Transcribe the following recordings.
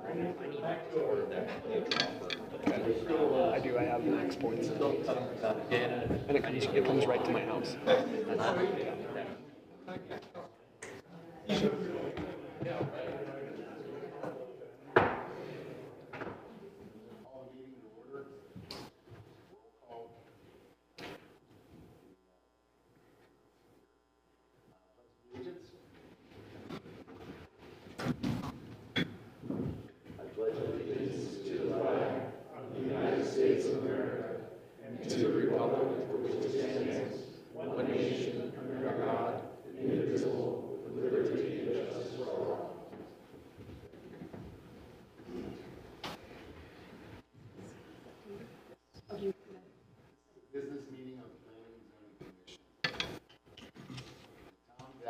I do. I have the exports. And it comes right to my house.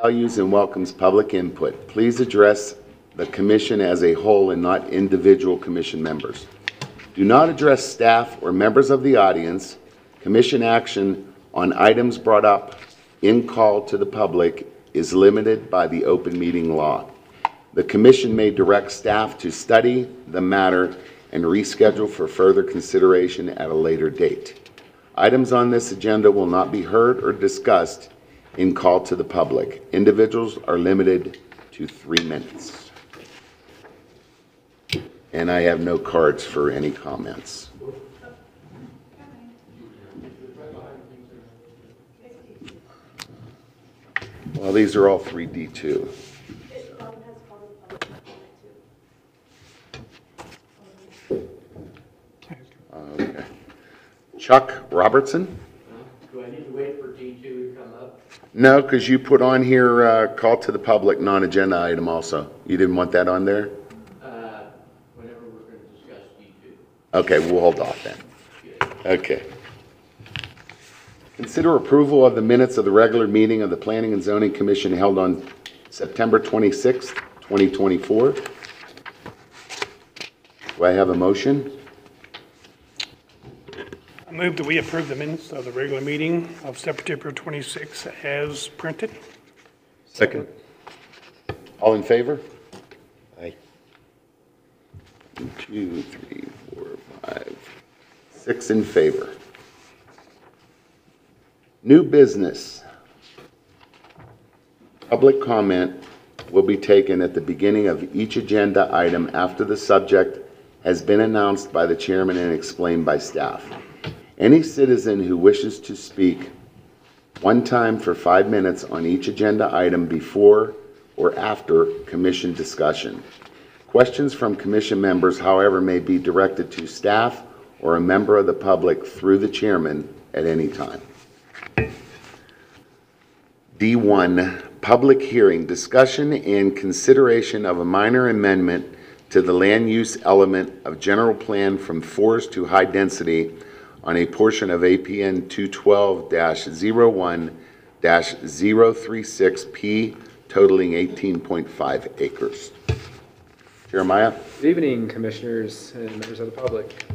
Values and welcomes public input. Please address the commission as a whole and not individual commission members. Do not address staff or members of the audience. Commission action on items brought up in call to the public is limited by the open meeting law. The commission may direct staff to study the matter and reschedule for further consideration at a later date. Items on this agenda will not be heard or discussed in call to the public. Individuals are limited to 3 minutes. And I have no cards for any comments. Well, these are all 3D2. Okay. Chuck Robertson? Do I need to wait for D2 to come up? No, because you put on here call to the public non-agenda item also. You didn't want that on there? Whenever we're going to discuss D2. Okay, we'll hold off then. Okay. Consider approval of the minutes of the regular meeting of the Planning and Zoning Commission held on September 26th, 2024. Do I have a motion? I move that we approve the minutes of the regular meeting of September 26 as printed. Second. All in favor? Aye. 1, 2, 3, 4, 5, 6 in favor. New business. Public comment will be taken at the beginning of each agenda item after the subject has been announced by the chairman and explained by staff. Any citizen who wishes to speak one time for 5 minutes on each agenda item before or after commission discussion. Questions from commission members, however, may be directed to staff or a member of the public through the chairman at any time. D1, public hearing, discussion and consideration of a minor amendment to the land use element of general plan from forest to high density on a portion of APN 212-01-036P totaling 18.5 acres. Jeremiah? Good evening, commissioners and members of the public.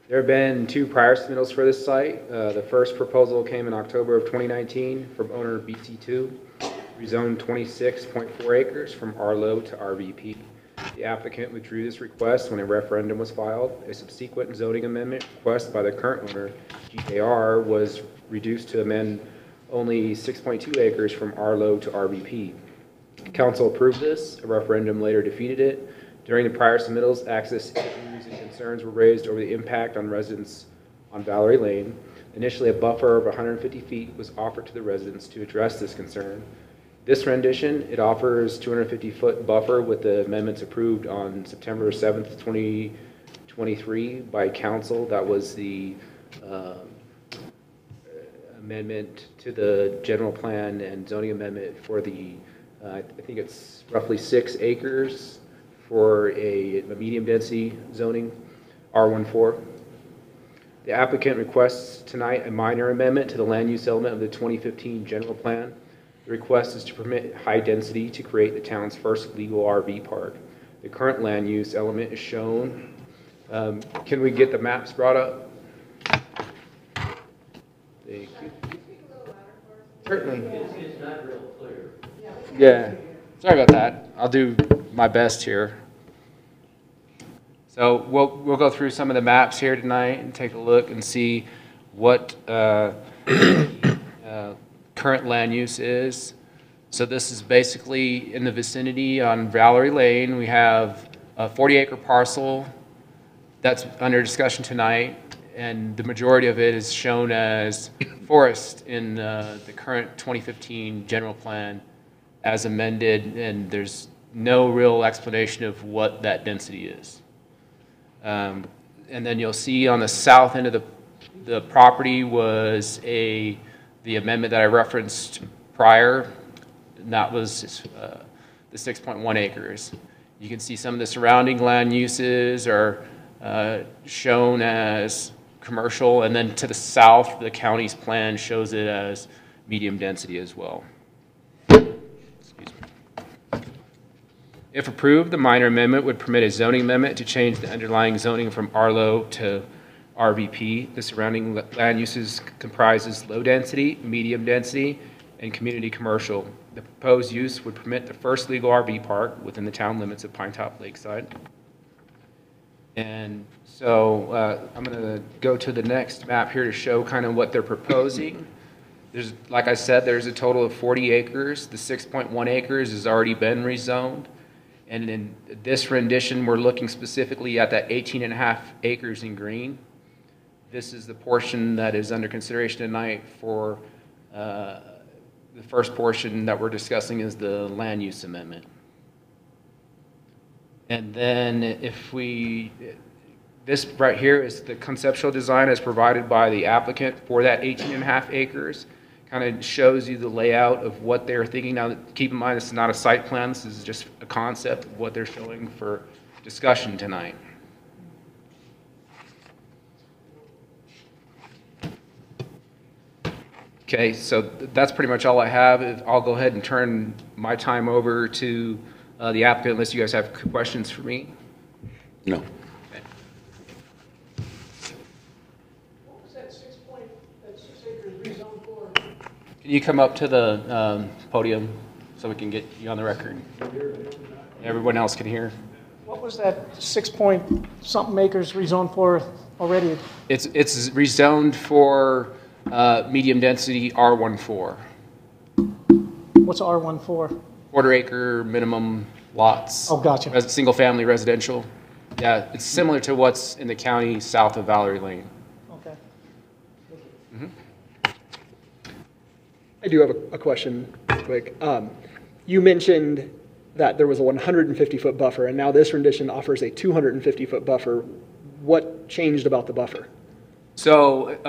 There have been 2 prior submittals for this site. The first proposal came in October of 2019 from owner BC2, rezoned 26.4 acres from RLO to RVP. The applicant withdrew this request when a referendum was filed. A subsequent zoning amendment request by the current owner, GKR, was reduced to amend only 6.2 acres from RLO to RVP. Council approved this. A referendum later defeated it. During the prior submittals, access issues and concerns were raised over the impact on residents on Valerie Lane. Initially, a buffer of 150 feet was offered to the residents to address this concern. This rendition, it offers 250-foot buffer with the amendments approved on September 7th, 2023 by council. That was the amendment to the general plan and zoning amendment for the, I think it's roughly 6 acres for a medium density zoning, R14. The applicant requests tonight a minor amendment to the land use element of the 2015 general plan. The request is to permit high density to create the town's first legal RV park. The current land use element is shown. Can we get the maps brought up? Thank you. Certainly. It's not real clear. Yeah. Sorry about that. I'll do my best here. So we'll go through some of the maps here tonight and take a look and see what current land use is. So this is basically in the vicinity on Valerie Lane. We have a 40-acre parcel that's under discussion tonight, and the majority of it is shown as forest in the current 2015 general plan as amended, and there's no real explanation of what that density is. And then you'll see on the south end of the property was the amendment that I referenced prior, and that was the 6.1 acres. You can see some of the surrounding land uses are shown as commercial, and then to the south, the county's plan shows it as medium density as well. If approved, the minor amendment would permit a zoning amendment to change the underlying zoning from RLO to RVP. The surrounding land uses comprises low density, medium density, and community commercial. The proposed use would permit the first legal RV park within the town limits of Pinetop-Lakeside. And so I'm going to go to the next map here to show kind of what they're proposing. There's, like I said, there's a total of 40 acres. The 6.1 acres has already been rezoned. And in this rendition, we're looking specifically at that 18.5 acres in green. This is the portion that is under consideration tonight for the first portion that we're discussing is the land use amendment. And then this right here is the conceptual design as provided by the applicant for that 18.5 acres. Kind of shows you the layout of what they're thinking. Now, keep in mind, this is not a site plan. This is just a concept of what they're showing for discussion tonight. Okay, so that's pretty much all I have. I'll go ahead and turn my time over to the applicant unless you guys have questions for me. No. Okay. What was that 6 acres rezoned for? Can you come up to the podium so we can get you on the record? Everyone else can hear. What was that 6-point-something acres rezoned for already? It's rezoned for medium density R14. What's R1 for? Quarter-acre minimum lots. Oh, gotcha. Single-family residential. Yeah, it's similar to what's in the county south of Valerie Lane. Okay. I do have a question, quick. You mentioned that there was a 150-foot buffer, and now this rendition offers a 250-foot buffer. What changed about the buffer? So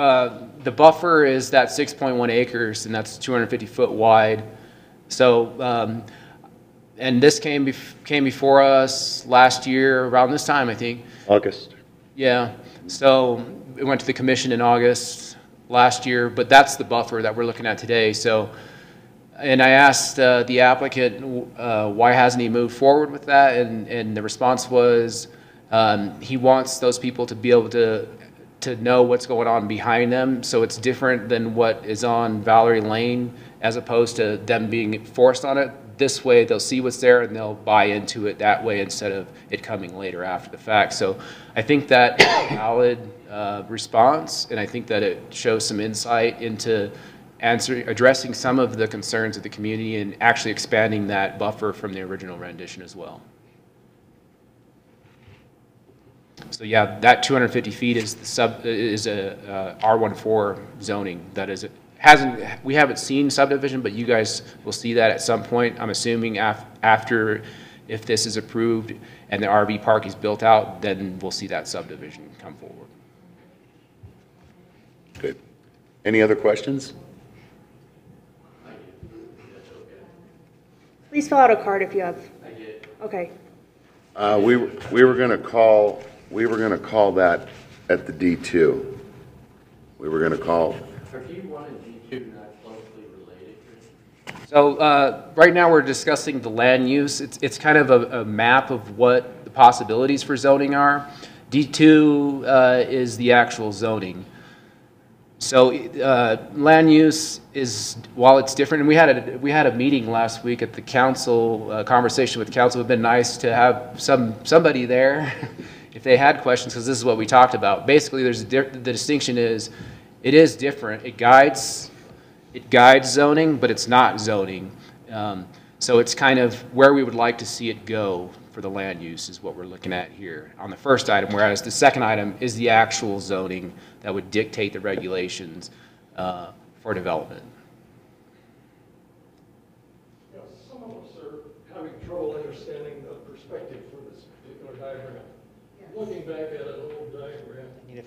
the buffer is that 6.1 acres, and that's 250 foot wide. So, and this came before us last year around this time, I think. August. Yeah. So it went to the commission in August last year, but that's the buffer that we're looking at today. So, and I asked the applicant why hasn't he moved forward with that, and the response was he wants those people to be able to know what's going on behind them. So it's different than what is on Valerie Lane as opposed to them being forced on it. This way they'll see what's there and they'll buy into it that way instead of it coming later after the fact. So I think that is a valid response, and I think that it shows some insight into addressing some of the concerns of the community and actually expanding that buffer from the original rendition as well. So yeah, that 250 feet is a R14 zoning. That is, we haven't seen subdivision, but you guys will see that at some point. I'm assuming after, if this is approved and the RV park is built out, then we'll see that subdivision come forward. Good. Any other questions? Please fill out a card if you have. I did. Okay. We were going to call that at the D2. We were going to call. Are D1 and D2 not closely related? So right now we're discussing the land use. It's kind of a map of what the possibilities for zoning are. D2 is the actual zoning. So land use is, while it's different, and we had a meeting last week at the council, conversation with council. It would have been nice to have somebody there if they had questions, because this is what we talked about. Basically, the distinction is, it is different. It guides zoning, but it's not zoning. So it's kind of where we would like to see it go for the land use is what we're looking at here on the first item, whereas the second item is the actual zoning that would dictate the regulations for development. Yeah, some of us are having trouble understanding the perspective for this particular diagram. Looking back at an old diagram, and I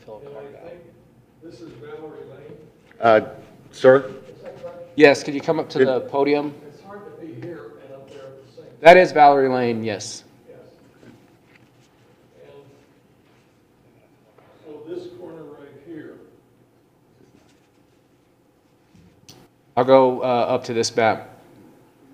think this is Valerie Lane. Sir? Yes, could you come up to the podium? It's hard to be here and up there at the same time. That is Valerie Lane, yes. Yes. And so this corner right here, I'll go up to this map.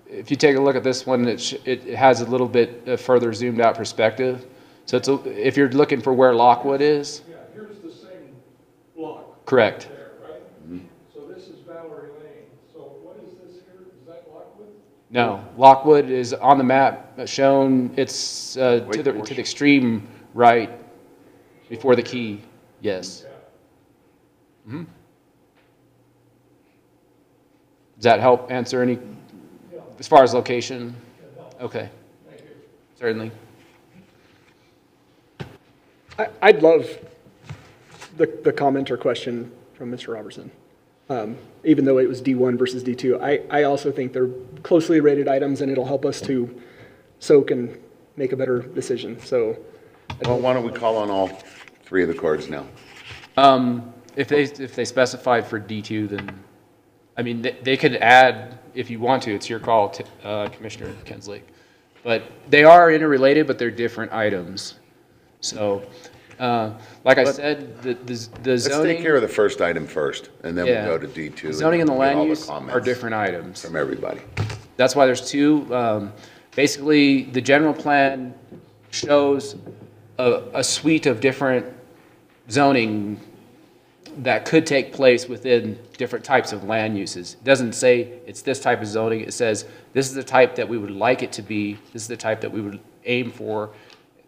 If you take a look at this one, it has a little bit further zoomed out perspective. So if you're looking for where Lockwood is. yeah, here's the same block. Correct. There, right? So this is Valerie Lane. So what is this here? Is that Lockwood? No, Lockwood is on the map shown. It's to the extreme right before the key. Yes. Mm-hmm. Does that help answer any, as far as location? Okay. Thank you. Certainly. I'd love the comment or question from Mr. Robertson, even though it was D1 versus D2. I also think they're closely rated items, and it'll help us to soak and make a better decision. So, Well, why don't we call on all three of the cards now? If they specified for D2, then, I mean, they could add, if you want to, it's your call, Commissioner Kensley. But they are interrelated, but they're different items. So, like I said, the zoning. Let's take care of the first item first, and then Yeah. we'll go to D2. Zoning and the get land all use comments are different items. from everybody. That's why there's two. Basically, the general plan shows a suite of different zoning that could take place within different types of land uses. It doesn't say it's this type of zoning. It says this is the type that we would like it to be. This is the type that we would aim for.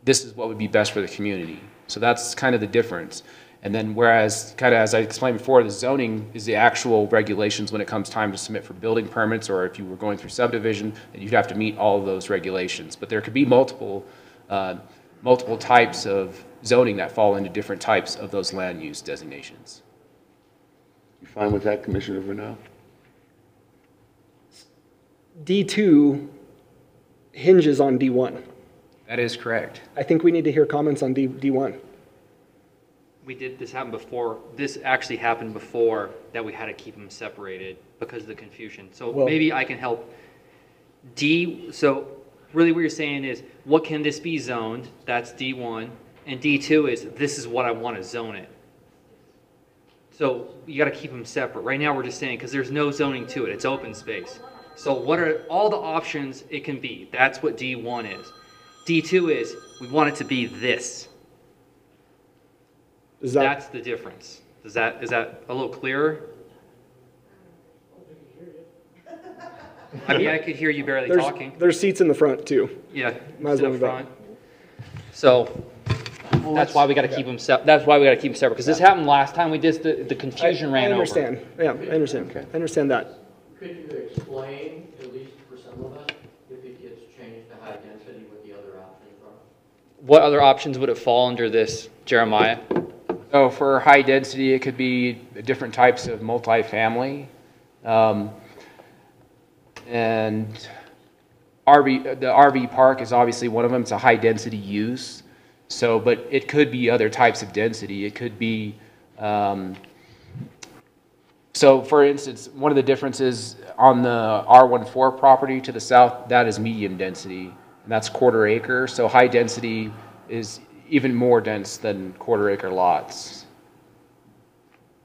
This is what would be best for the community. So that's kind of the difference. And then whereas, kind of as I explained before, the zoning is the actual regulations when it comes time to submit for building permits, or if you were going through subdivision, then you'd have to meet all of those regulations. But there could be multiple types of zoning that fall into different types of those land use designations. You fine with that, Commissioner Vernal? D2 hinges on D1. That is correct. I think we need to hear comments on D1. This happened before, this actually happened before that we had to keep them separated because of the confusion. So Well- maybe I can help. So really what you're saying is, what can this be zoned? That's D1. And D2 is, this is what I want to zone it. So you got to keep them separate. Right now we're just saying, because there's no zoning to it, it's open space. So what are all the options it can be? That's what D1 is. D2 is, we want it to be this. That's the difference. Is that a little clearer? I mean, I could hear you barely talking. There's seats in the front too. Yeah, Might as sit well up go. front. So that's why we got to keep them That's why we got to keep them separate, because this happened last time we did. The confusion ran over. I understand. Yeah, I understand. Okay. I understand that. Could you explain, at least for some of us, if it gets changed to high density, what the other options are? What other options would it fall under this, Jeremiah? So for high density, it could be different types of multifamily. And the RV park is obviously one of them. It's a high density use. So, but it could be other types of density. It could be, so for instance, one of the differences on the R14 property to the south, that is medium density, and that's quarter acre. So high density is even more dense than quarter acre lots.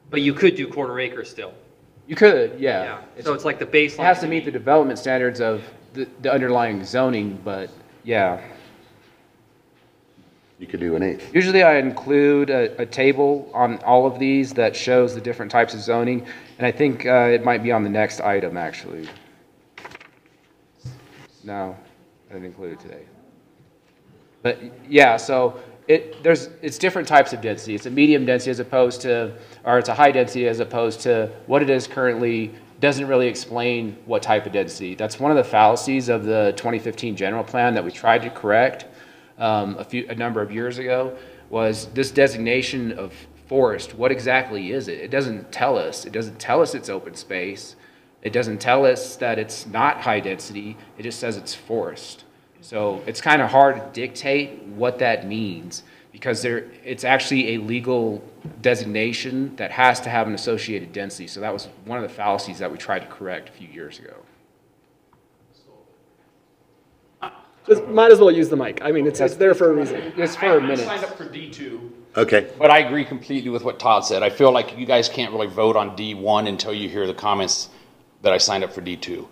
But you could do quarter acre still. You could, yeah. So it's like the baseline. It has to meet the development standards of the underlying zoning, but yeah. You could do an eighth. Usually I include a table on all of these that shows the different types of zoning, and I think it might be on the next item, actually. No, I didn't include it today. But yeah, so it's different types of density. It's a medium density as opposed to, or it's a high density as opposed to what it is currently. Doesn't really explain what type of density. That's one of the fallacies of the 2015 general plan that we tried to correct a number of years ago, was this designation of forest. What exactly is it? It doesn't tell us. It doesn't tell us it's open space. It doesn't tell us that it's not high density. It just says it's forest. So it's kind of hard to dictate what that means, because it's actually a legal designation that has to have an associated density. So that was one of the fallacies that we tried to correct a few years ago. Just might as well use the mic. I mean, it's there for a reason. It's for a minute. I signed up for D2. Okay. But I agree completely with what Todd said. I feel like you guys can't really vote on D1 until you hear the comments that I signed up for D2.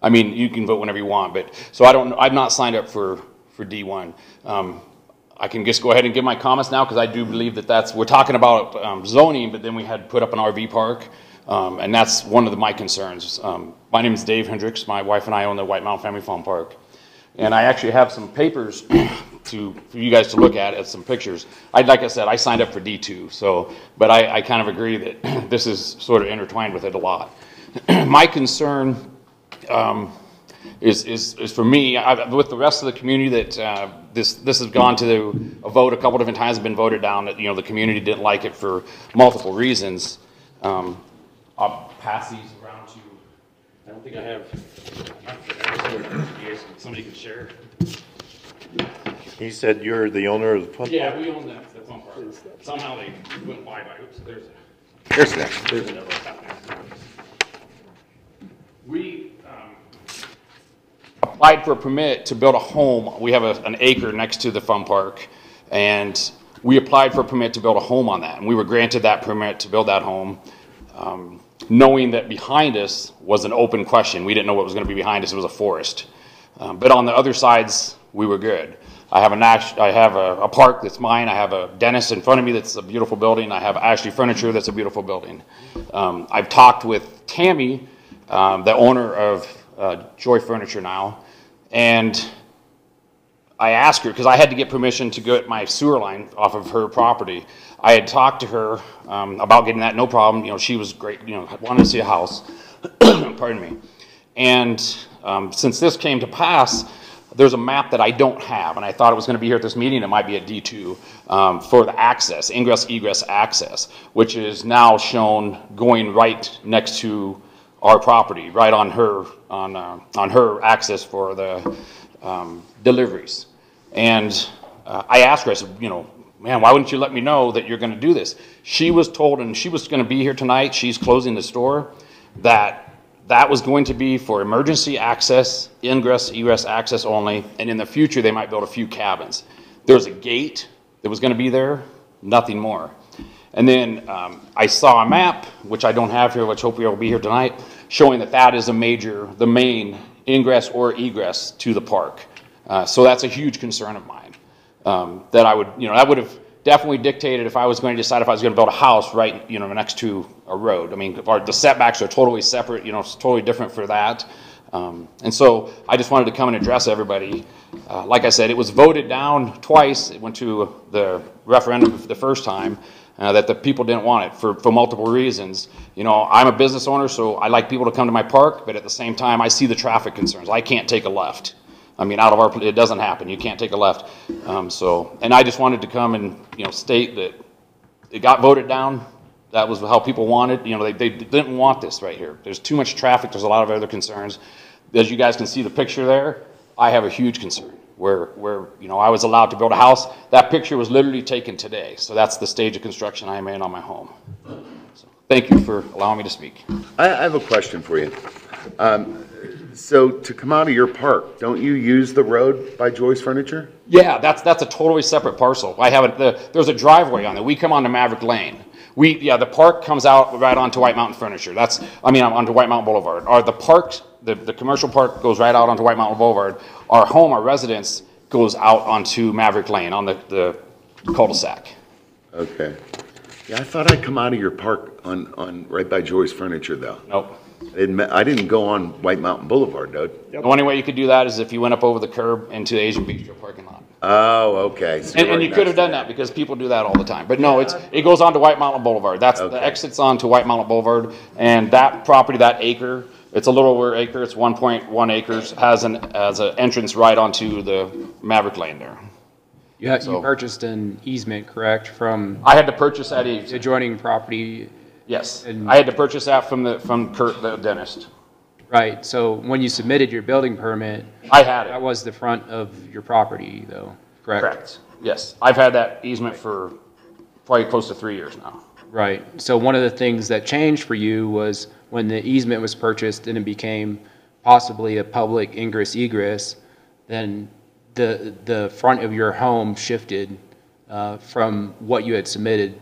I mean, you can vote whenever you want, but so I've not signed up for D1. I can just go ahead and give my comments now, because I do believe that we're talking about zoning, but then we had put up an RV park, and that's one of my concerns. My name is Dave Hendricks. My wife and I own the White Mountain Family Farm Park, and I actually have some papers for you guys to look at some pictures. Like I said, I signed up for D2, so, but I kind of agree that this is sort of intertwined with it a lot. My concern is for me, with the rest of the community, that this has gone to a vote a couple different times, been voted down, that the community didn't like it for multiple reasons. I'll pass these around to, I don't think I have, somebody can share. He said you're the owner of the pump? Yeah, we own the pump park. Somehow they went by. Oops, There's that. there's another. We applied for a permit to build a home. We have an acre next to the fun park, and we applied for a permit to build a home on that, and we were granted that permit to build that home, knowing that behind us was an open question. We didn't know what was going to be behind us. It was a forest, but on the other sides we were good. I have a park that's mine. I have a dentist in front of me that's a beautiful building. I have Ashley Furniture that's a beautiful building. I've talked with Tammy, the owner of Joy Furniture now, and I asked her, because I had to get permission to get my sewer line off of her property. I had talked to her about getting that, no problem. She was great, wanted to see a house, pardon me. And since this came to pass, there's a map that I don't have, and I thought it was going to be here at this meeting. It might be at D2 for the access, ingress, egress access, which is now shown going right next to our property, right on her access for the deliveries. And I asked her, I said, man, why wouldn't you let me know that you're going to do this? She was told, and she was going to be here tonight, she's closing the store, that was going to be for emergency access, ingress, egress access only, and in the future they might build a few cabins. There's a gate that was going to be there, nothing more. And then I saw a map, which I don't have here, which hopefully will be here tonight, showing that is the main ingress or egress to the park. So that's a huge concern of mine. That I would, that would have definitely dictated if I was going to decide if I was going to build a house right, next to a road. I mean, the setbacks are totally separate, it's totally different for that. And so I just wanted to come and address everybody. Like I said, it was voted down twice. It went to the referendum the first time. That the people didn't want it for multiple reasons. I'm a business owner, so I like people to come to my park, but at the same time, I see the traffic concerns. I can't take a left. I mean, it doesn't happen. You can't take a left. And I just wanted to come and, state that it got voted down. That was how people wanted. They didn't want this right here. There's too much traffic. There's a lot of other concerns. As you guys can see the picture there, I have a huge concern. Where I was allowed to build a house. That picture was literally taken today. So that's the stage of construction I am in on my home. So thank you for allowing me to speak. I have a question for you. So to come out of your park, don't you use the road by Joyce Furniture? Yeah, that's a totally separate parcel. There's a driveway on there. We come onto Maverick Lane. The park comes out right onto White Mountain Furniture. Onto White Mountain Boulevard. The commercial park goes right out onto White Mountain Boulevard. Our home, our residence, goes out onto Maverick Lane on the cul-de-sac. Okay. Yeah, I thought I'd come out of your park on right by Joyce Furniture, though. Nope. I didn't go on White Mountain Boulevard, though. The only way you could do that is if you went up over the curb into the Asian Bistro parking lot. Oh, okay. So And you could have done that because people do that all the time. But no, it goes on to White Mountain Boulevard. That's the exit's on to White Mountain Boulevard. And that property, that acre, it's a little over acre, it's 1.1 acres, has an entrance right onto the Maverick Lane there. You purchased an easement, correct, from I had to purchase that easement. adjoining property? Yes, And- I had to purchase that from Kurt, the dentist. Right, so when you submitted your building permit, I had that it. was the front of your property, though, correct? Correct. Yes, I've had that easement for probably close to 3 years now. Right, so one of the things that changed for you was when the easement was purchased and it became possibly a public ingress egress, then the front of your home shifted from what you had submitted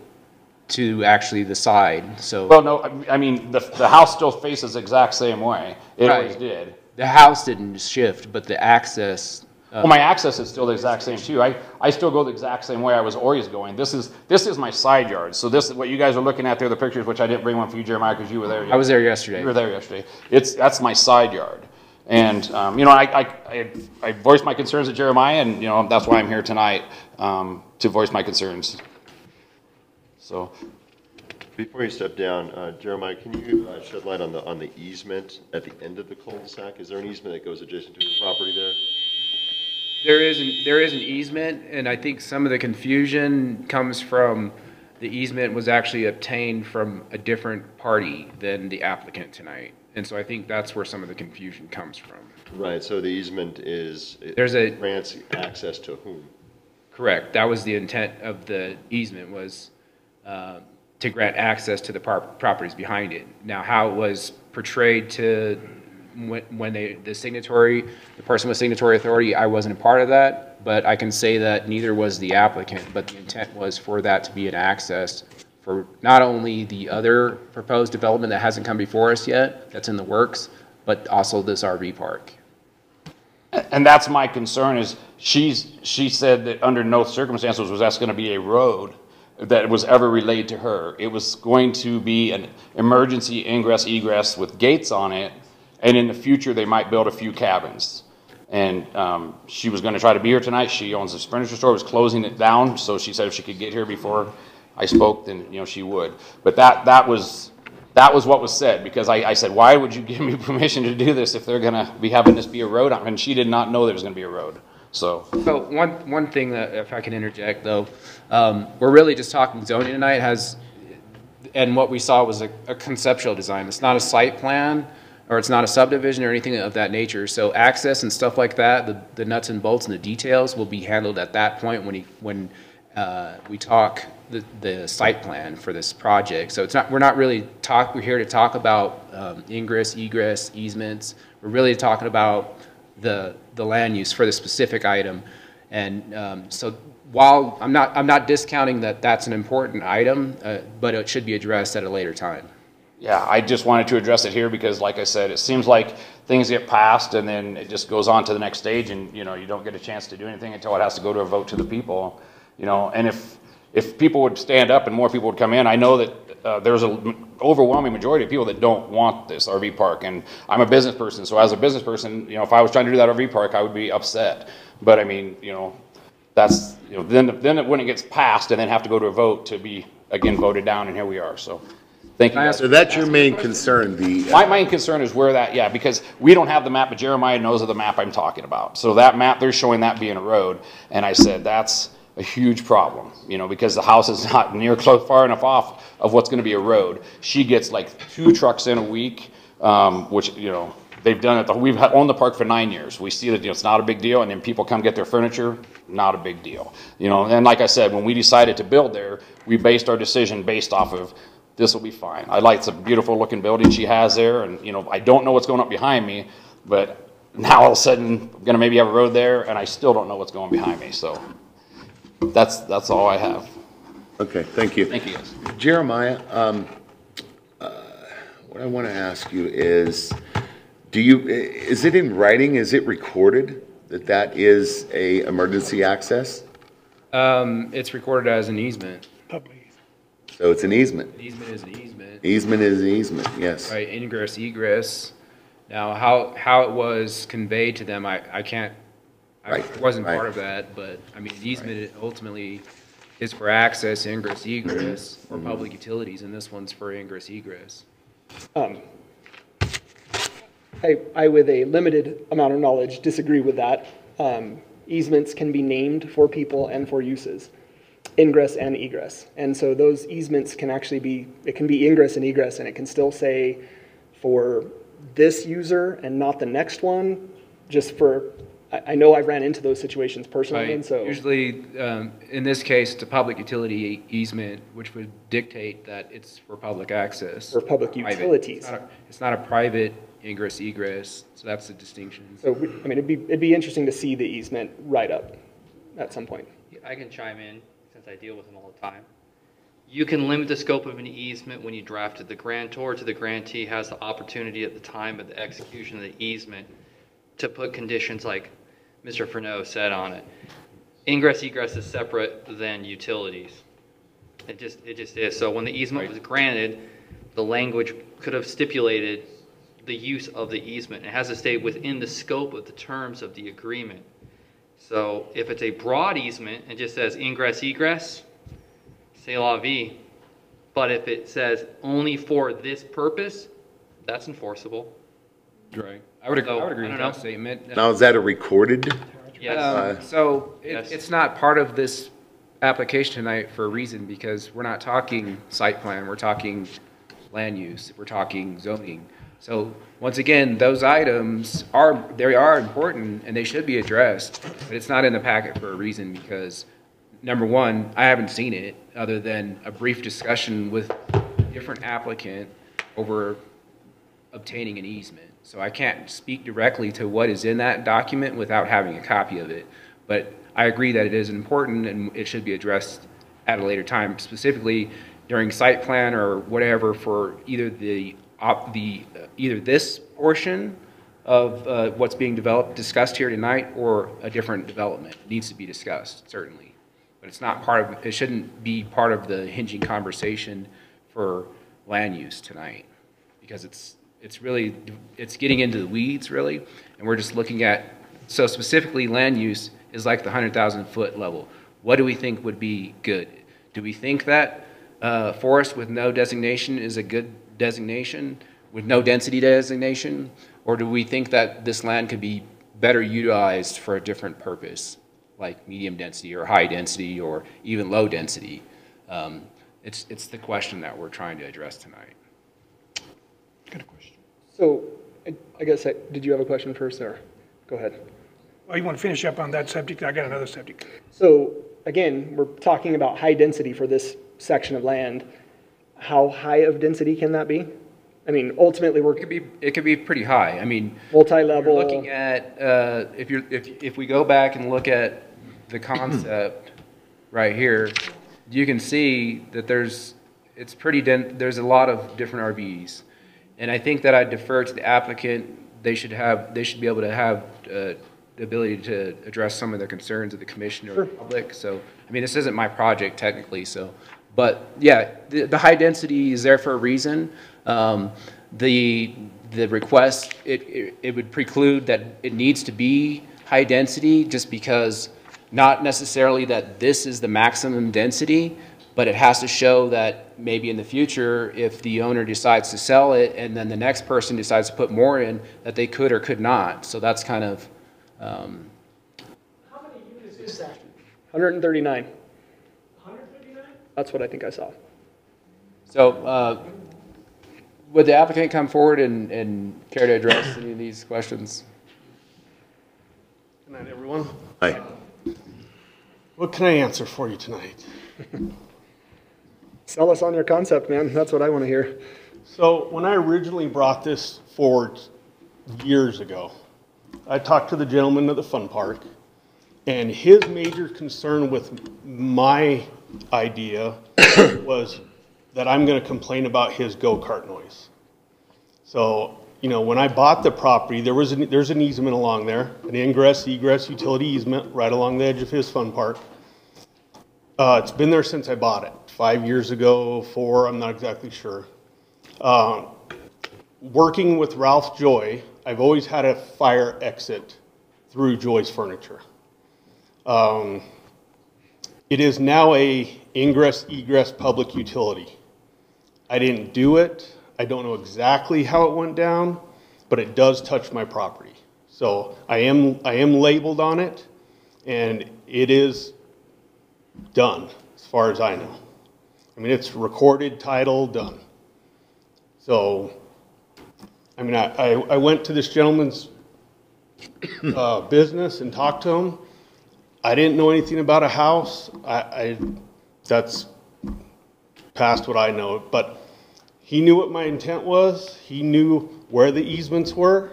to actually the side, so. Well, no, I mean, the house still faces the exact same way. It always Right. did. The house didn't shift, but the access. Well, my access is still the exact same too. I still go the exact same way I was always going. This is my side yard. So this is what you guys are looking at there, the pictures, which I didn't bring one for you, Jeremiah, because you were there. I was there yesterday. You were there yesterday. That's my side yard. And, you know, I voiced my concerns to Jeremiah, and, you know, that's why I'm here tonight, to voice my concerns. So, Before you step down, Jeremiah, can you shed light on the easement at the end of the cul-de-sac? Is there an easement that goes adjacent to the property there? There is an easement, and I think some of the confusion comes from the easement was actually obtained from a different party than the applicant tonight. And so I think that's where some of the confusion comes from. Right, so the easement is, grants access to whom? Correct. That was the intent of the easement, was to grant access to the properties behind it. Now, how it was portrayed to when the person with signatory authority, I wasn't a part of that, but I can say that neither was the applicant, but the intent was for that to be an access for not only the other proposed development that hasn't come before us yet, that's in the works, but also this RV park. and that's my concern is she said that under no circumstances was that's going to be a road that was ever relayed to her. It was going to be an emergency ingress egress with gates on it, and in the future they might build a few cabins. And she was going to try to be here tonight. She owns this furniture store, was closing it down, so she said if she could get here before I spoke, then she would. But that was what was said, because I said, why would you give me permission to do this if they're going to be having this be a road? And she did not know there was going to be a road. So one thing that, if I can interject though, we're really just talking zoning tonight. And what we saw was a conceptual design. It's not a site plan, or it's not a subdivision or anything of that nature. So access and stuff like that, the nuts and bolts and the details will be handled at that point when we talk the site plan for this project. So we're here to talk about ingress, egress, easements. We're really talking about the land use for the specific item. And so while I'm not discounting that that's an important item, but it should be addressed at a later time. yeah, I just wanted to address it here because, like I said, it seems like things get passed and then it just goes on to the next stage, and you don't get a chance to do anything until it has to go to a vote to the people. And if people would stand up and more people would come in, I know that there's an overwhelming majority of people that don't want this RV park. And I'm a business person, so as a business person, if I was trying to do that RV park, I would be upset. But I mean, that's then it when it gets passed and then have to go to a vote to be again voted down, and here we are. So thank you guys. So that's your main concern, My main concern is where that, because we don't have the map, but Jeremiah knows of the map I'm talking about. So that map, they're showing that being a road, and I said that's a huge problem, because the house is not far enough off of what's going to be a road. She gets like 2 trucks in a week, which, they've done it. We've owned the park for 9 years. We see that it's not a big deal, and then people come get their furniture, not a big deal. And like I said, when we decided to build there, we based our decision based off of this will be fine. I like the beautiful looking building she has there, and I don't know what's going up behind me, but now all of a sudden I'm gonna maybe have a road there, and I still don't know what's going behind me. So that's all I have. Okay, thank you. Thank you, guys. Jeremiah, what I want to ask you is, is it in writing, is it recorded that is a emergency access? It's recorded as an easement. So it's an easement. An easement is an easement. Easement is an easement, yes. Right, ingress, egress. Now, how it was conveyed to them, I can't Right, wasn't right. part of that, but, I mean, an easement ultimately is for access, ingress, egress, or public utilities, and this one's for ingress, egress. I, with a limited amount of knowledge, disagree with that. Easements can be named for people and for uses, ingress and egress. And so those easements can actually be, it can be ingress and egress, and it can still say for this user and not the next one, just for, I know I've ran into those situations personally, and so. Usually, in this case, it's a public utility easement, which would dictate that it's for public access. For public Private. utilities. It's not a private ingress, egress, so that's the distinction. So, I mean, it'd be interesting to see the easement write up at some point. I can chime in since I deal with them all the time. You can limit the scope of an easement when you draft it. The grantor to the grantee has the opportunity at the time of the execution of the easement to put conditions like Mr. Furneaux said on it. Ingress, egress is separate than utilities. It just is. So when the easement was granted, the language could have stipulated the use of the easement. It has to stay within the scope of the terms of the agreement. So if it's a broad easement, it just says ingress, egress, c'est la vie. But if it says only for this purpose, that's enforceable. Right. I would agree I with don't that know. statement. Now, is that a recorded? Yes. So Yes. it's not part of this application tonight for a reason, because we're not talking site plan, we're talking land use, we're talking zoning. So once again, those items are important and they should be addressed, but it's not in the packet for a reason, because number one, I haven't seen it other than a brief discussion with a different applicant over obtaining an easement. So I can't speak directly to what is in that document without having a copy of it. But I agree that it is important and it should be addressed at a later time, specifically during site plan or whatever, for either either this portion of what's being discussed here tonight, or a different development. It needs to be discussed, certainly. But it's not part of, it shouldn't be part of the hinging conversation for land use tonight, because it's getting into the weeds, really, and we're just looking at, so specifically land use is like the 100,000 foot level. What do we think would be good? Do we think that forest with no designation is a good designation, with no density designation, or do we think that this land could be better utilized for a different purpose, like medium density or high density or even low density? It's the question that we're trying to address tonight. Good question. So, I guess, did you have a question first, or go ahead? Well, you want to finish up on that subject? I got another subject. So, again, we're talking about high density for this section of land. How high of density can that be? I mean, ultimately, It could be pretty high. I mean, multi-level. you're looking at if we go back and look at the concept right here, you can see that it's pretty dense. There's a lot of different RVs, and I think that I defer to the applicant. They should be able to have the ability to address some of the concerns of the commission or the public. So, I mean, this isn't my project technically, so. But yeah, the high density is there for a reason. The request, it would preclude that it needs to be high density, just because not necessarily that this is the maximum density, but it has to show that maybe in the future, if the owner decides to sell it and then the next person decides to put more in, that they could or could not. So that's kind of. How many units is that? 139. 159? That's what I think I saw. So would the applicant come forward and care to address any of these questions? Good night, everyone. Hi. What can I answer for you tonight? Sell us on your concept, man. That's what I want to hear. So when I originally brought this forward years ago, I talked to the gentleman at the fun park, and his major concern with my idea was that I'm going to complain about his go-kart noise. So, you know, when I bought the property, there's an easement along there, an ingress, egress, utility easement right along the edge of his fun park. It's been there since I bought it, 5 years ago, 4, I'm not exactly sure. Working with Ralph Joy, I've always had a fire exit through Joy's Furniture. It is now a ingress-egress public utility. I didn't do it. I don't know exactly how it went down, but it does touch my property. So I am labeled on it, and it is done, as far as I know. I mean, it's recorded, title, done. So, I mean, I went to this gentleman's business and talked to him. I didn't know anything about a house. That's past what I know, but he knew what my intent was. He knew where the easements were.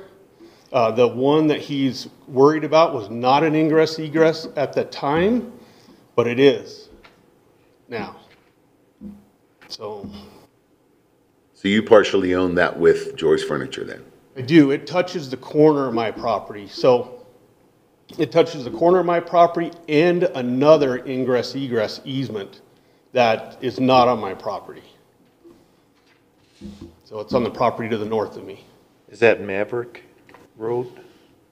The one that he's worried about was not an ingress-egress at the time, but it is now. So you partially own that with Joyce Furniture then? I do. It touches the corner of my property. So it touches the corner of my property and another ingress-egress easement that is not on my property. So it's on the property to the north of me. Is that Maverick Road?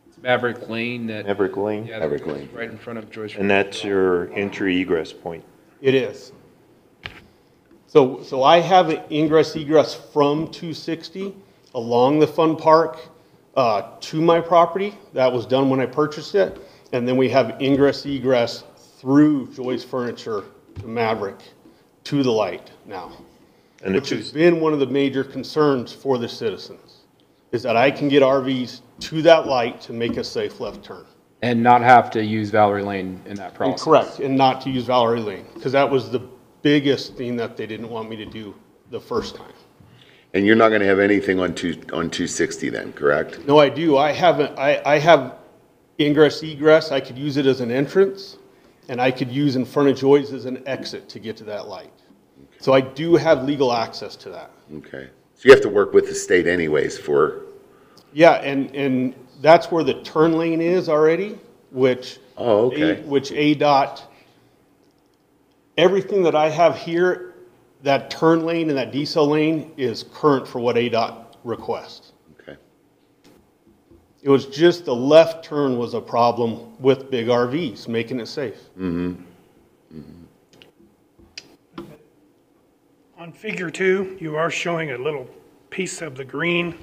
It's Maverick Lane that. Maverick Lane? Yeah, Maverick Lane. right in front of Joyce. And that's your entry egress point? It is. So I have an ingress-egress from 260 along the fun park to my property. That was done when I purchased it. And then we have ingress-egress through Joyce Furniture to Maverick to the light now. And which has been one of the major concerns for the citizens, is that I can get RVs to that light to make a safe left turn. And not have to use Valerie Lane in that process. Correct, and not to use Valerie Lane, because that was the biggest thing that they didn't want me to do the first time. And you're not going to have anything on 260 then, correct? No, I do. I have ingress egress. I could use it as an entrance, and I could use in front of Joy's as an exit to get to that light. So I do have legal access to that. Okay. So you have to work with the state anyways for... Yeah, and that's where the turn lane is already, which... Oh, okay. Which ADOT, everything that I have here, that turn lane and that decel lane is current for what ADOT requests. Okay. It was just the left turn was a problem with big RVs, making it safe. Mm-hmm. Mm-hmm. On figure 2, you are showing a little piece of the green,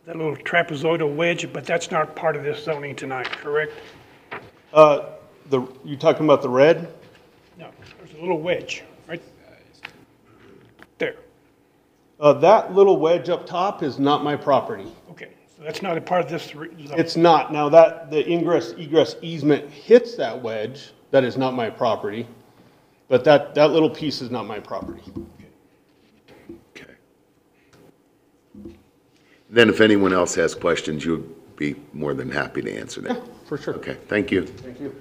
that little trapezoidal wedge, but that's not part of this zoning tonight, correct? You talking about the red? No, there's a little wedge right there. That little wedge up top is not my property. Okay, so that's not a part of this zone. It's not. Now that the ingress-egress easement hits that wedge, that is not my property. But that little piece is not my property. Okay. Then if anyone else has questions, you'll be more than happy to answer them. Yeah, for sure. Okay, thank you. Thank you.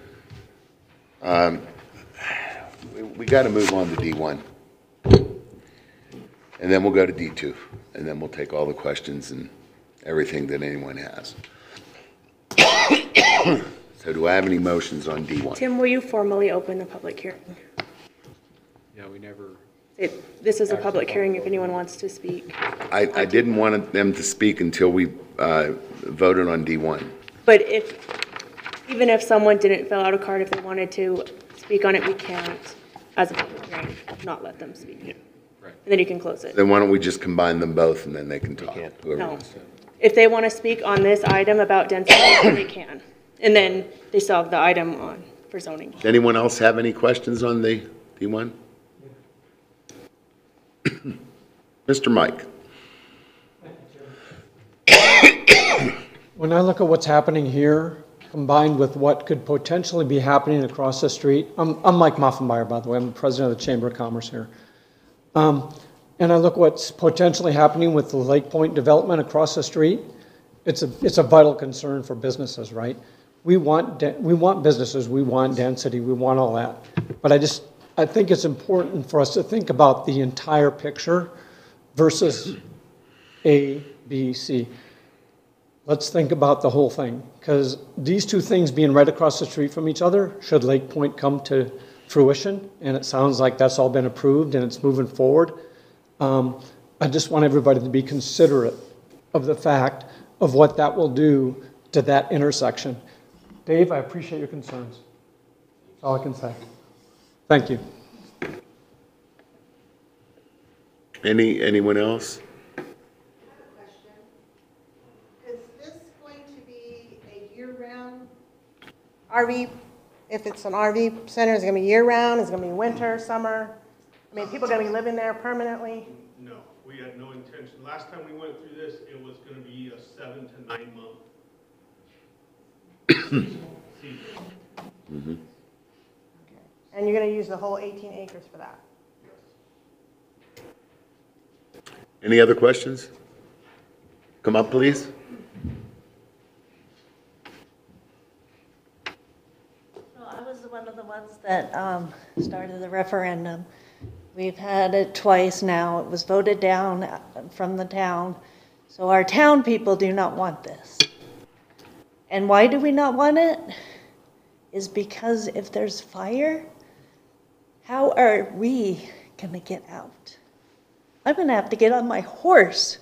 We got to move on to D1. And then we'll go to D2. And then we'll take all the questions and everything that anyone has. So do I have any motions on D1? Tim, will you formally open the public hearing? Yeah, we never. This is a public hearing if anyone wants to speak. I didn't want them to speak until we voted on D1. But even if someone didn't fill out a card, if they wanted to speak on it, we can't, as a public hearing, not let them speak. Yeah. Right. And then you can close it. Then why don't we just combine them both and then they can talk? Whoever No. wants to. If they want to speak on this item about density, they can. And then they still have the item on for zoning. Does anyone else have any questions on the D1? Mr. Mike. When I look at what's happening here, combined with what could potentially be happening across the street, I'm Mike Muffenmeyer, by the way, I'm the president of the Chamber of Commerce here. And I look what's potentially happening with the Lake Point development across the street. It's a vital concern for businesses, right? We want businesses, we want density, we want all that. But I think it's important for us to think about the entire picture versus A, B, C. Let's think about the whole thing, because these two things being right across the street from each other, should Lake Point come to fruition, and it sounds like that's all been approved and it's moving forward, I just want everybody to be considerate of the fact of what that will do to that intersection. Dave, I appreciate your concerns. That's all I can say. Thank you. Anyone else? Is this going to be a year-round RV? If it's an RV center, is it going to be year-round? Is it going to be winter, summer? I mean, people are going to be living there permanently? No, we had no intention. Last time we went through this, it was going to be a 7 to 9 month season. Mm-hmm. And you're going to use the whole 18 acres for that? Any other questions? Come up, please. Well, I was one of the ones that started the referendum. We've had it twice now. It was voted down from the town. So our town people do not want this. And why do we not want it? Is because if there's fire, how are we going to get out? I'm going to have to get on my horse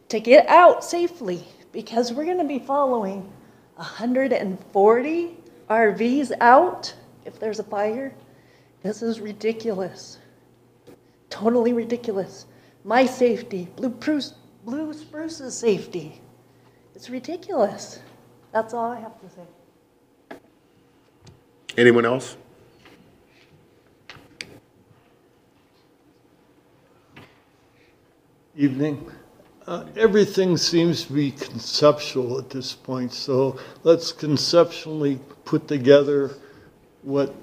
to get out safely because we're going to be following 140 RVs out if there's a fire. This is ridiculous. Totally ridiculous. My safety, Blue Spruce's safety. It's ridiculous. That's all I have to say. Anyone else? Evening. Everything seems to be conceptual at this point, so let's conceptually put together what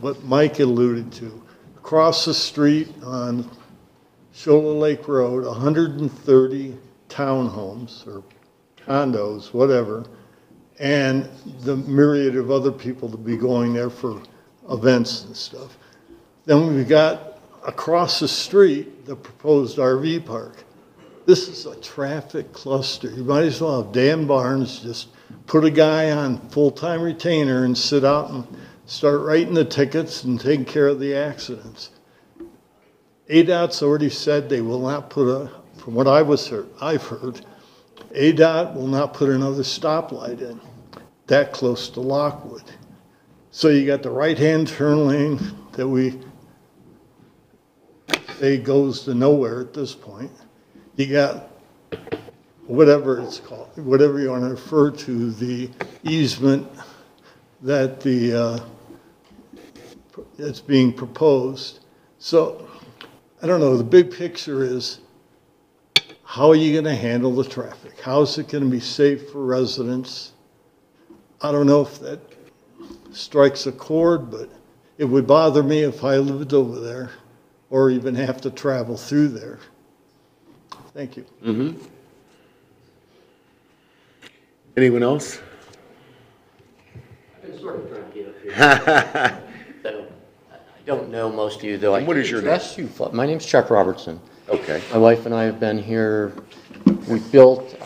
what Mike alluded to. Across the street on Shola Lake Road, 130 townhomes or condos, whatever, and the myriad of other people to be going there for events and stuff. Then we've got across the street, the proposed RV park. This is a traffic cluster. You might as well have Dan Barnes just put a guy on full-time retainer and sit out and start writing the tickets and taking care of the accidents. ADOT's already said they will not put from what I've heard, ADOT will not put another stoplight in that close to Lockwood. So you got the right-hand turn lane that we say goes to nowhere at this point. You got whatever it's called, whatever you want to refer to, the easement that that's being proposed. So I don't know, the big picture is how are you going to handle the traffic? How is it going to be safe for residents? I don't know if that strikes a chord, but it would bother me if I lived over there or even have to travel through there. Thank you. Mm-hmm. Anyone else? I've been sort of trying to get up here. So, I don't know most of you, though. And what is your name? My name's Chuck Robertson. Okay. My wife and I have been here. We built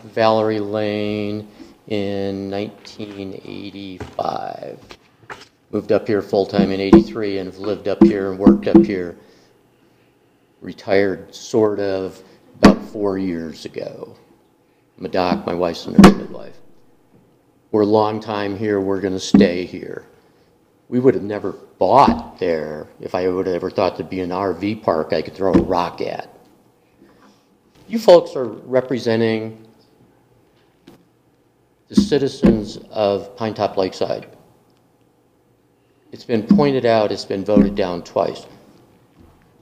Valerie Lane in 1985. Moved up here full-time in 83 and have lived up here and worked up here. Retired sort of about 4 years ago. I'm a doc, my wife's a nurse midwife. We're a long time here, we're gonna stay here. We would have never bought there if I would have ever thought there'd be an RV park I could throw a rock at. You folks are representing the citizens of Pinetop-Lakeside. It's been pointed out, it's been voted down twice.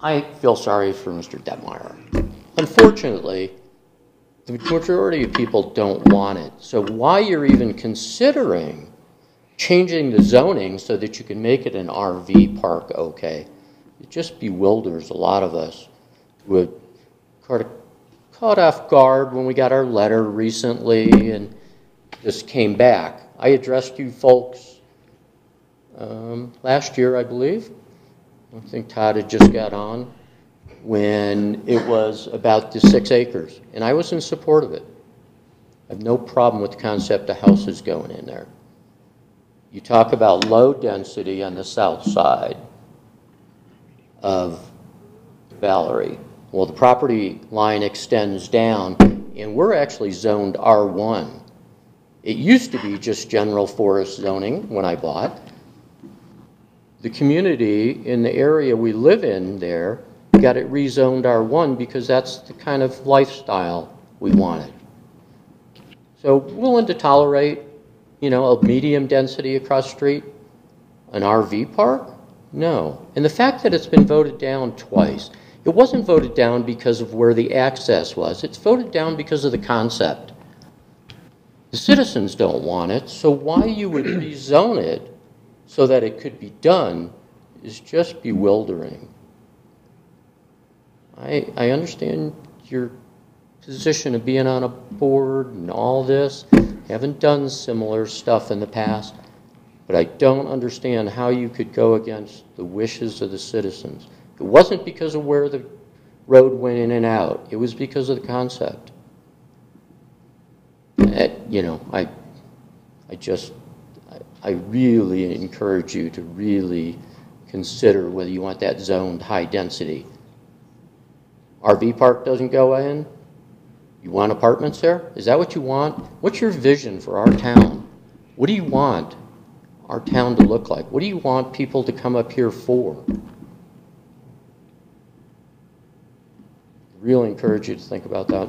I feel sorry for Mr. Detmeyer. Unfortunately, the majority of people don't want it. So why you're even considering changing the zoning so that you can make it an RV park, okay, it just bewilders a lot of us who were caught off guard when we got our letter recently and this came back. I addressed you folks last year, I believe. I think Todd had just got on when it was about the 6 acres, and I was in support of it. I have no problem with the concept of houses going in there. You talk about low density on the south side of Valerie. Well, the property line extends down, and we're actually zoned R1. It used to be just general forest zoning when I bought. the community in the area we live in there got it rezoned R1 because that's the kind of lifestyle we wanted. So willing to tolerate, you know, a medium density across the street, an RV park? No. And the fact that it's been voted down twice, it wasn't voted down because of where the access was. It's voted down because of the concept. The citizens don't want it, so why you would rezone it so that it could be done is just bewildering. I understand your position of being on a board and all this. Haven't done similar stuff in the past, but I don't understand how you could go against the wishes of the citizens. It wasn't because of where the road went in and out. It was because of the concept. You know, I really encourage you to really consider whether you want that zoned high density. RV park doesn't go in. You want apartments there? Is that what you want? What's your vision for our town? What do you want our town to look like? What do you want people to come up here for? Really encourage you to think about that.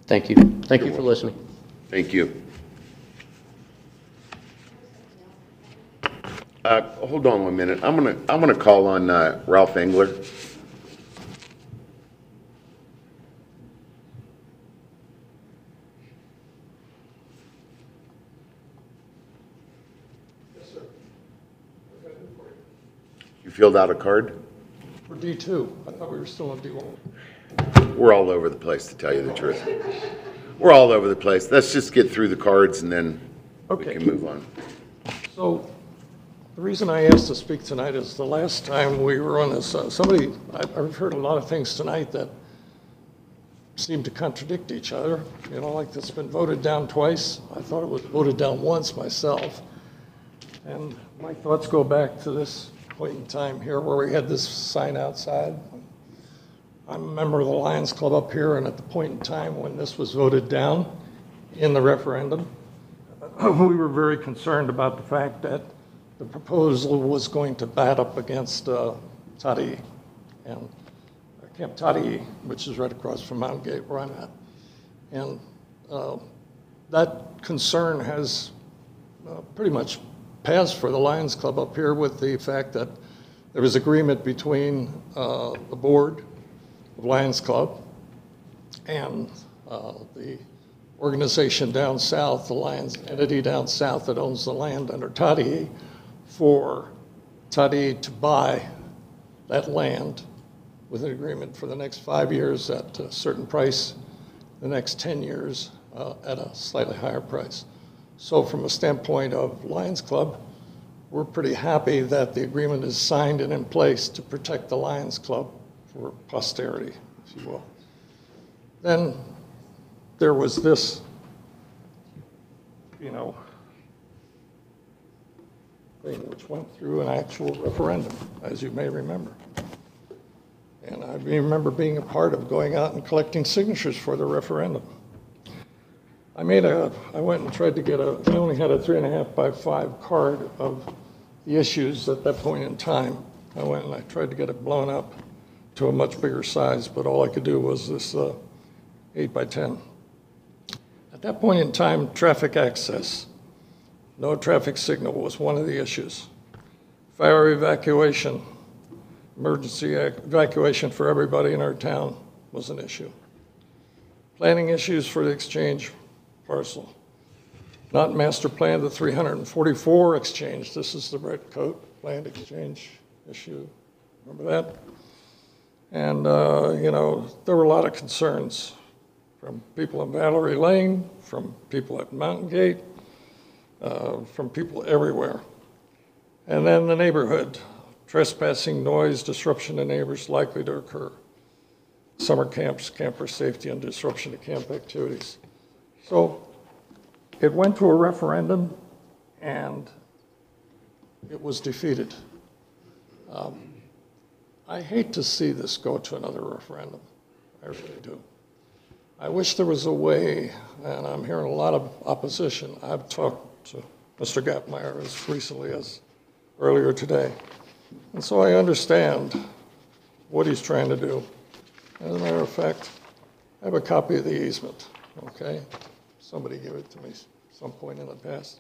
Thank you. Thank you for listening. Thank you. Hold on 1 minute. I'm gonna call on Ralph Engler. You filled out a card? For D2, I thought we were still on D1. We're all over the place, to tell you the truth. We're all over the place. Let's just get through the cards and then we can move on. So the reason I asked to speak tonight is the last time we were on this, I've heard a lot of things tonight that seem to contradict each other. You know, like it's been voted down twice. I thought it was voted down once myself. And my thoughts go back to this point in time here where we had this sign outside. I'm a member of the Lions Club up here, and at the point in time when this was voted down in the referendum, we were very concerned about the fact that the proposal was going to bat up against Tati and Camp Tati, which is right across from Mount Gate where I'm at. And that concern has pretty much passed for the Lions Club up here with the fact that there was agreement between the board of Lions Club and the organization down south, the Lions entity down south that owns the land under Tati, for Tati to buy that land with an agreement for the next 5 years at a certain price, the next 10 years at a slightly higher price. So from a standpoint of Lions Club, we're pretty happy that the agreement is signed and in place to protect the Lions Club for posterity, if you will. Then there was this, you know, thing which went through an actual referendum, as you may remember. And I remember being a part of going out and collecting signatures for the referendum. I went and tried to get I only had a 3.5 by 5 card of the issues at that point in time. I went and I tried to get it blown up to a much bigger size, but all I could do was this 8 by 10. At that point in time, traffic access, no traffic signal was one of the issues. Fire evacuation, emergency evacuation for everybody in our town was an issue. Planning issues for the exchange parcel. Not master plan, the 344 exchange. This is the red coat land exchange issue. Remember that? And, you know, there were a lot of concerns from people in Valerie Lane, from people at Mountain Gate, from people everywhere. And then the neighborhood, trespassing, noise, disruption to neighbors likely to occur. Summer camps, camper safety, and disruption to camp activities. So it went to a referendum and it was defeated. I hate to see this go to another referendum. I really do. I wish there was a way, and I'm hearing a lot of opposition. I've talked to Mr. Gapmeyer as recently as earlier today. And so I understand what he's trying to do. As a matter of fact, I have a copy of the easement, okay? Somebody gave it to me some point in the past.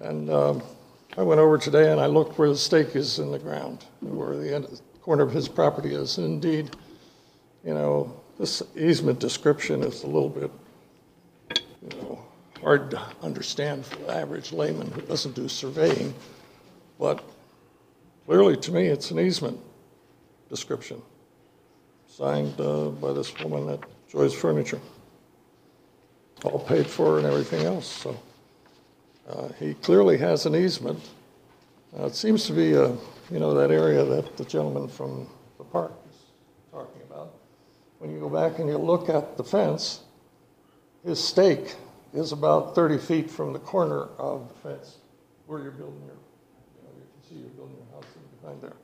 And I went over today and I looked where the stake is in the ground, where the corner of his property is. And indeed, you know, this easement description is a little bit, you know, hard to understand for the average layman who doesn't do surveying. But clearly, to me, it's an easement description signed by this woman at Joy's Furniture, all paid for and everything else. So he clearly has an easement. It seems to be, you know, that area that the gentleman from the park is talking about. When you go back and you look at the fence, his stake is about 30 feet from the corner of the fence where you're building your, you know, you can see you're building your house behind there.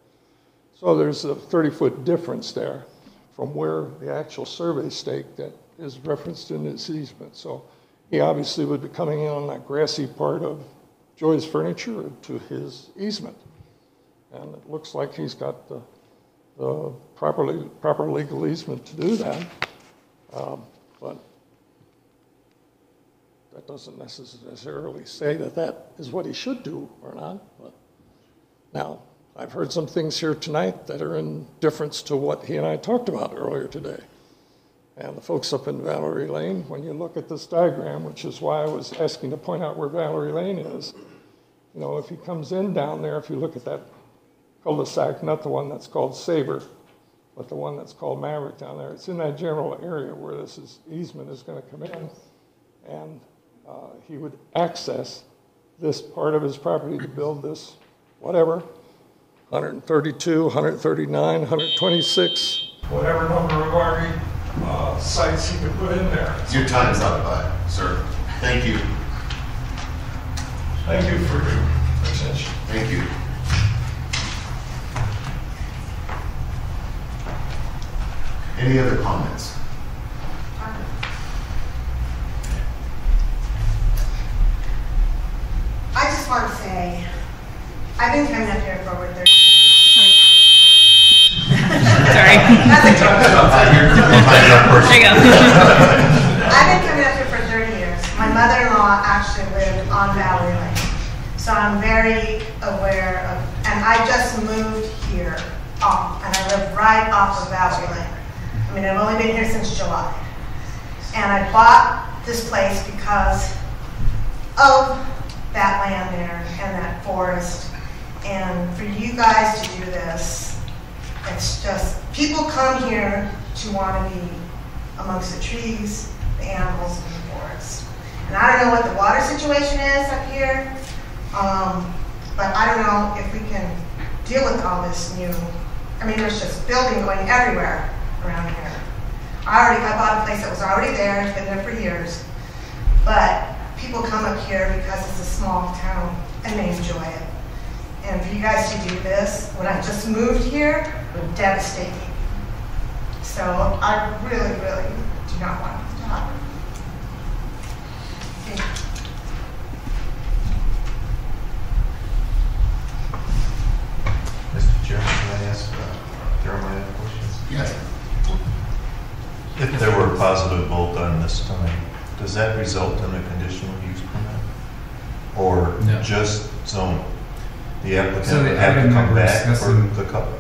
So there's a 30-foot difference there from where the actual survey stake that is referenced in this easement. So he obviously would be coming in on that grassy part of Joy's Furniture to his easement. And it looks like he's got the proper legal easement to do that. But that doesn't necessarily say that that is what he should do or not. But now, I've heard some things here tonight that are in difference to what he and I talked about earlier today. And the folks up in Valerie Lane, when you look at this diagram, which is why I was asking to point out where Valerie Lane is, you know, if he comes in down there, if you look at that cul-de-sac, not the one that's called Sabre, but the one that's called Maverick down there, it's in that general area where this easement is going to come in, and he would access this part of his property to build this, whatever, 132, 139, 126, whatever number of RV sites he could put in there. Your time is up, sir. Thank you. Thank you for your attention. Thank you. Any other comments? I just want to say, I've been coming up here for over 30 years. Sorry. That's a joke. There you go. I've been coming up here for 30 years. My mother-in-law actually lived on Valerie Lane. So I'm very aware of, and I just moved here off, and I live right off of Valerie Lane. I mean, I've only been here since July. And I bought this place because of that land there and that forest. And for you guys to do this, it's just, people come here to want to be amongst the trees, the animals, and the forest. And I don't know what the water situation is up here, but I don't know if we can deal with all this new, I mean, there's just building going everywhere around here. I bought a place that was already there, it's been there for years, but people come up here because it's a small town and they enjoy it. And for you guys to do this, when I just moved here, was devastating. So I really, really do not want this to happen. Thank you. Mr. Chairman, can I ask Jeremiah questions? Yes. If there were a positive vote on this tonight, does that result in a conditional use permit? Or No. just zone? The applicant So the would have to item come that we're back for discussing- the couple?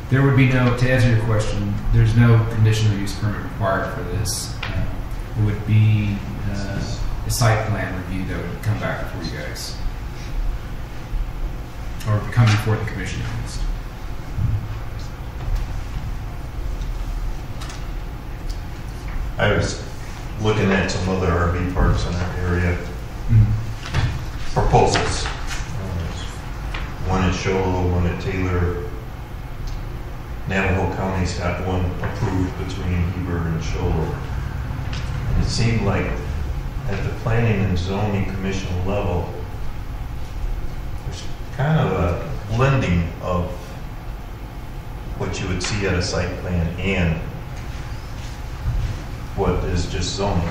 There would be no, to answer your question, there's no conditional use permit required for this. It would be a site plan review that would come back before you guys. Or come before the commission at least. I was looking at some other RV parks in that area. Proposals. One at Shoalo, one at Taylor. Navajo County's got one approved between Heber and Shoalo. And it seemed like at the Planning and Zoning Commission level, there's kind of a blending of what you would see at a site plan and what is just zoning.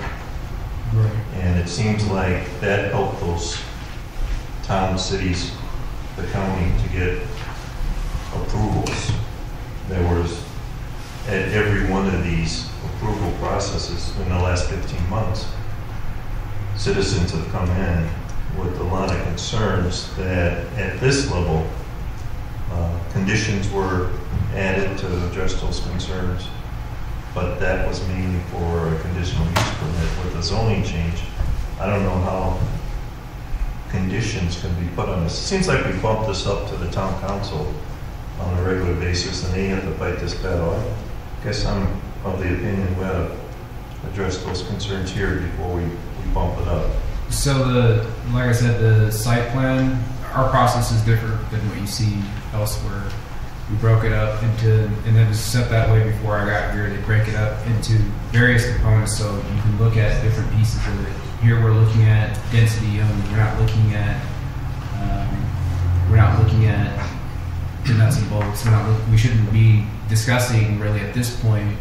Right. And it seems like that helped those town cities the county to get approvals. There was, at every one of these approval processes in the last 15 months, citizens have come in with a lot of concerns that at this level, conditions were added to address those concerns, but that was mainly for a conditional use permit. With the zoning change, I don't know how conditions can be put on this. It seems like we bumped this up to the town council on a regular basis, and they have to fight this battle. I guess I'm of the opinion we ought to address those concerns here before we bump it up. So like I said, the site plan, our process is different than what you see elsewhere. We broke it up into, and it was set that way before I got here. They break it up into various components so you can look at different pieces of it. Here we're looking at density only. We're not looking at the nuts and bolts. We shouldn't be discussing really at this point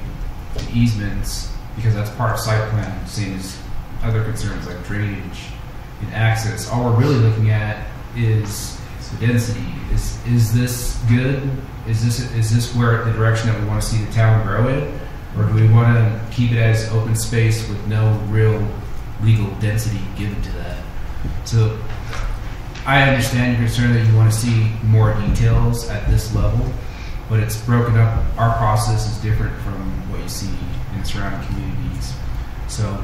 the easements because that's part of site plan, same as other concerns like drainage and access. All we're really looking at is the density. Is this good? Is this where the direction that we want to see the town grow in? Or do we want to keep it as open space with no real legal density given to that? So I understand your concern that you want to see more details at this level, but it's broken up. Our process is different from what you see in surrounding communities. So,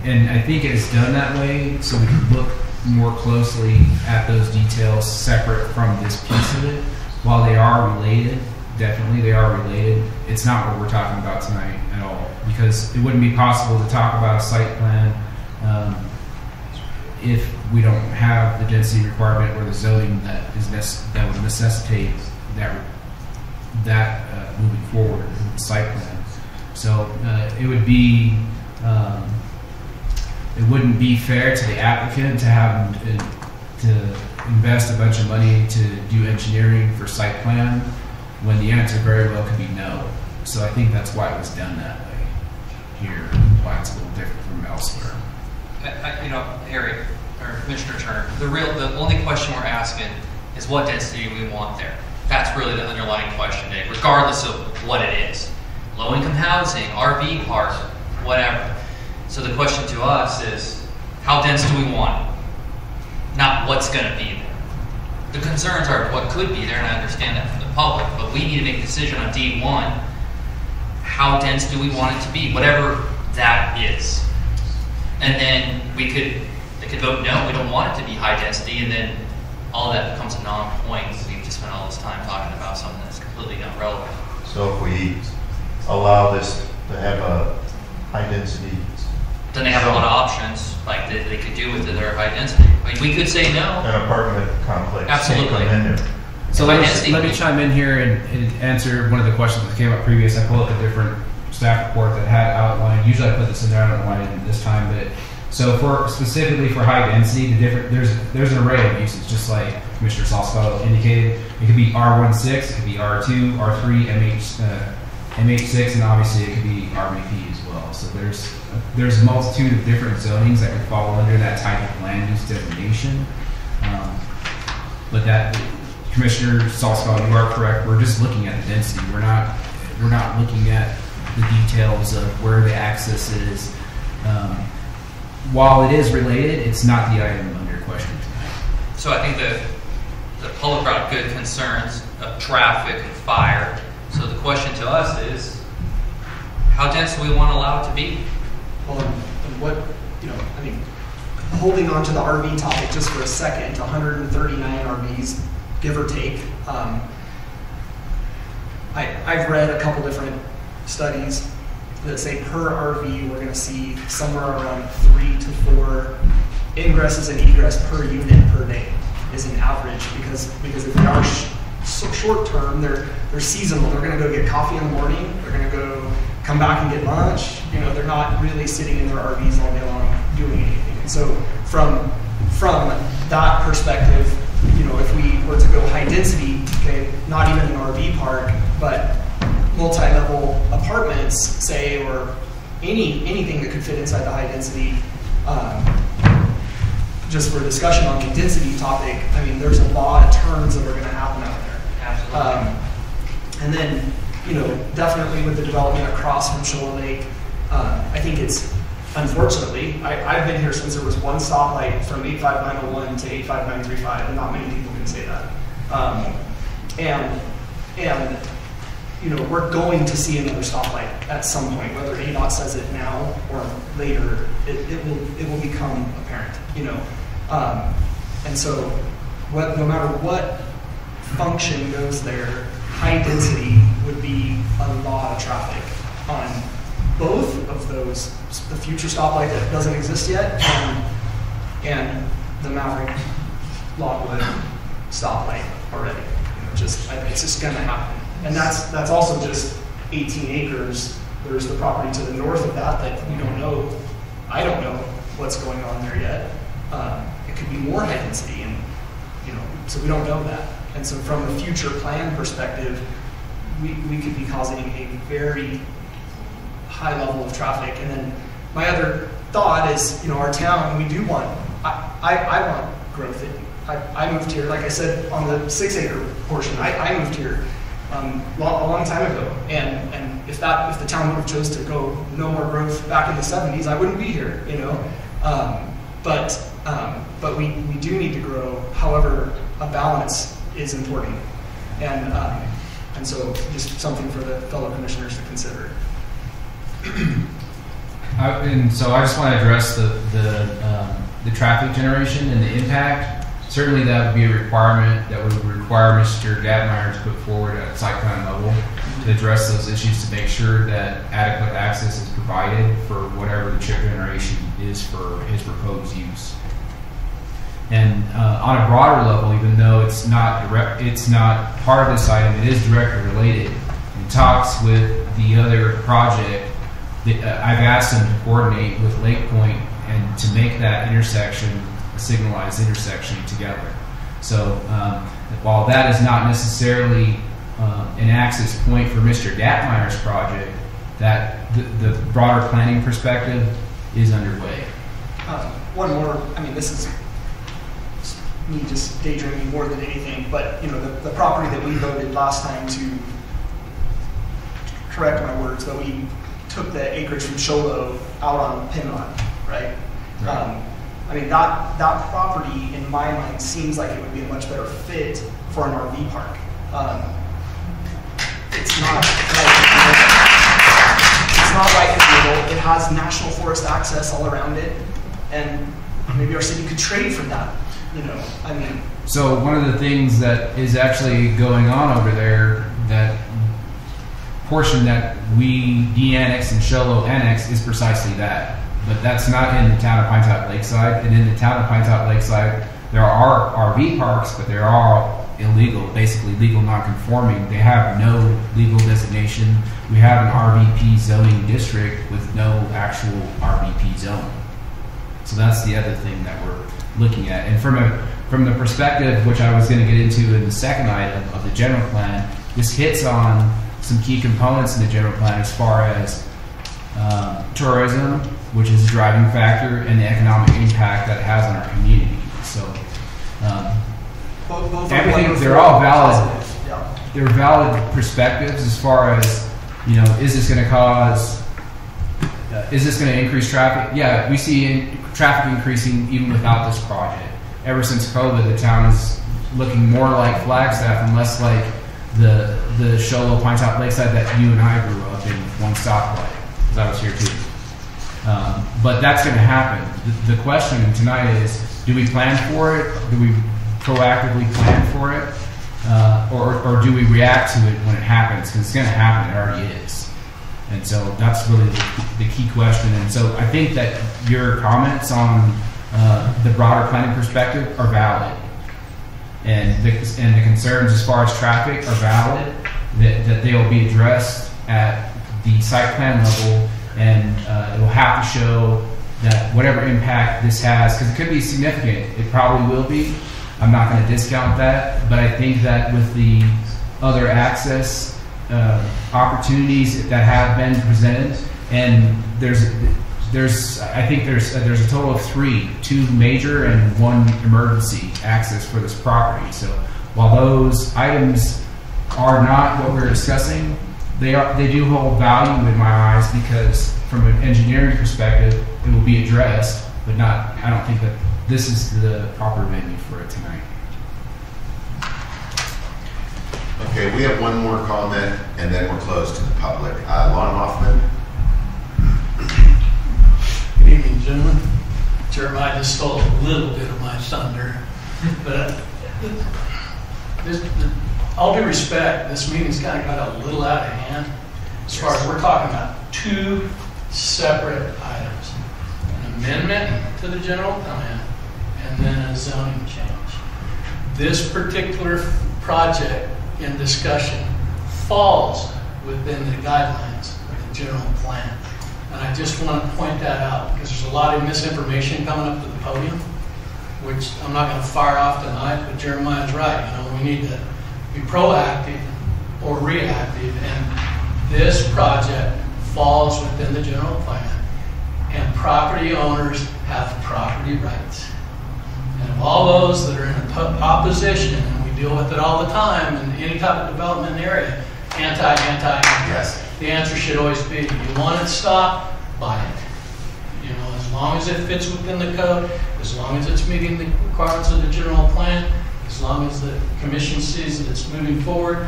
and I think it's done that way so we can look more closely at those details separate from this piece of it. While they are related, definitely they are related, it's not what we're talking about tonight at all, because it wouldn't be possible to talk about a site plan if we don't have the density requirement or the zoning that would necessitate that moving forward in the site plan. So it would be it wouldn't be fair to the applicant to have to invest a bunch of money to do engineering for site plan when the answer very well could be no. So I think that's why it was done that way here, why it's a little different from elsewhere. You know, Harry, or Commissioner Turner, the only question we're asking is what density we want there. That's really the underlying question, Dave, regardless of what it is. Low-income housing, RV park, whatever. So the question to us is, how dense do we want it? Not what's going to be there. The concerns are what could be there, and I understand that from the public, but we need to make a decision on D1. How dense do we want it to be? Whatever that is. And then they could vote no, we don't want it to be high density, and then all of that becomes a non-point. We've just spent all this time talking about something that's completely not relevant. So if we allow this to have a high density, then they have a lot of options, like they could do with it. They're high density. I mean, we could say no. An apartment complex. Absolutely. So let me chime in here and answer one of the questions that came up previous. I pulled up a different staff report that had outlined. Usually I put this in there. I don't know why I didn't this time, but so specifically for high density, there's an array of uses, just like Commissioner Salsfeld indicated. It could be R16, it could be R2, R3, MH6, and obviously it could be RVP as well. So there's a multitude of different zonings that could fall under that type of land use designation. But that, Commissioner Salsfeld, you are correct. We're just looking at the density. We're not looking at the details of where the access is. While it is related, it's not the item under question tonight. So I think the public brought up good concerns of traffic and fire. So the question to us is, how dense do we want to allow it to be? Well, and what, I mean, holding on to the RV topic just for a second, 139 RVs, give or take. I've read a couple different studies that say per RV we're going to see somewhere around 3 to 4 ingresses and egress per unit per day is an average, because if they are short term, they're seasonal. They're going to go get coffee in the morning. They're going to go come back and get lunch. They're not really sitting in their RVs all day long doing anything. And so from that perspective, if we were to go high density, okay, not even an RV park, but multi-level apartments, say, or anything that could fit inside the high density just for discussion on the density topic, I mean, there's a lot of turns that are going to happen out there. Absolutely. And then, you know, definitely with the development across from Shoal Lake, I think it's, unfortunately, I've been here since there was one stoplight from 85901 to 85935, and not many people can say that. And you know, we're going to see another stoplight at some point, whether ADOT says it now or later, it will become apparent, you know. And so, no matter what function goes there, high density would be a lot of traffic on both of those, the future stoplight that doesn't exist yet, and the Maverick Logwood stoplight already. You know, it's just gonna happen. And that's also just 18 acres. There's the property to the north of that we don't know. I don't know what's going on there yet. It could be more high density, and you know, so we don't know that. And so from a future plan perspective, we could be causing a very high level of traffic. And then my other thought is, you know, our town, we do want, I want growth. I moved here, like I said, on the 6-acre portion. I moved here a long time ago, and if the town would have chose to go no more growth back in the 70s, I wouldn't be here, you know. But we do need to grow. However, a balance is important, and so just something for the fellow commissioners to consider. And so I just want to address the traffic generation and the impact. Certainly that would be a requirement that would require Mr. Gadmeyer to put forward at site plan level to address those issues, to make sure that adequate access is provided for whatever the trip generation is for his proposed use. And on a broader level, even though it's not part of this item, it is directly related. In talks with the other project, I've asked them to coordinate with Lake Point and to make that intersection a signalized intersection together. So while that is not necessarily an access point for Mr. Gatmeyer's project, that the broader planning perspective is underway. One more, I mean, this is me just daydreaming more than anything, but you know, the property that we voted last time to correct my words, but we took the acreage from Sholo out on Pinot, right? I mean, that property, in my mind, seems like it would be a much better fit for an RV park. It's not right in the middle. It has national forest access all around it, and maybe our city could trade for that. You know, I mean. So one of the things that is actually going on over there, that portion that we de-annex and Sholo annex, is precisely that. But that's not in the town of Pinetop-Lakeside. And in the town of Pinetop-Lakeside, there are RV parks, but they're all illegal, basically legal non-conforming. They have no legal designation. We have an RVP zoning district with no actual RVP zone. So that's the other thing that we're looking at. And from the perspective, which I was going to get into in the second item of the general plan, this hits on some key components in the general plan as far as tourism, which is a driving factor, and the economic impact that it has on our community. So everything, they're all valid. They're valid perspectives as far as, you know, is this going to cause, is this going to increase traffic? Yeah, we see traffic increasing even without this project. Ever since COVID, the town is looking more like Flagstaff and less like the Sholo Pinetop-Lakeside that you and I grew up in, one stoplight, because I was here too. But that's going to happen. The question tonight is, do we plan for it? Do we proactively plan for it? Or do we react to it when it happens? Because it's going to happen. It already is. And so that's really the key question. And so I think that your comments on the broader planning perspective are valid. And the concerns as far as traffic are valid, that they will be addressed at the site plan level, and it will have to show that whatever impact this has, because it could be significant, it probably will be. I'm not going to discount that, but I think that with the other access opportunities that have been presented, and there's I think there's a total of 3, 2 major and 1 emergency access for this property. So while those items are not what we're discussing, they do hold value in my eyes, because from an engineering perspective, it will be addressed, but not. I don't think that this is the proper venue for it tonight. Okay, we have one more comment, and then we're closed to the public. Lon Hoffman. Good evening, gentlemen. Jeremiah just stole a little bit of my thunder, but all due respect, this meeting's kind of got a little out of hand. As far as we're talking about 2 separate items: an amendment to the general plan, and then a zoning change. This particular project in discussion falls within the guidelines of the general plan. And I just want to point that out, because there's a lot of misinformation coming up to the podium, which I'm not going to fire off tonight, but Jeremiah's right. We need to be proactive or reactive, and this project falls within the general plan, and property owners have property rights. And of all those that are in opposition, and we deal with it all the time in any type of development area, anti. Yes. The answer should always be, you want it stopped, buy it. As long as it fits within the code, as long as it's meeting the requirements of the general plan, as long as the commission sees that it's moving forward.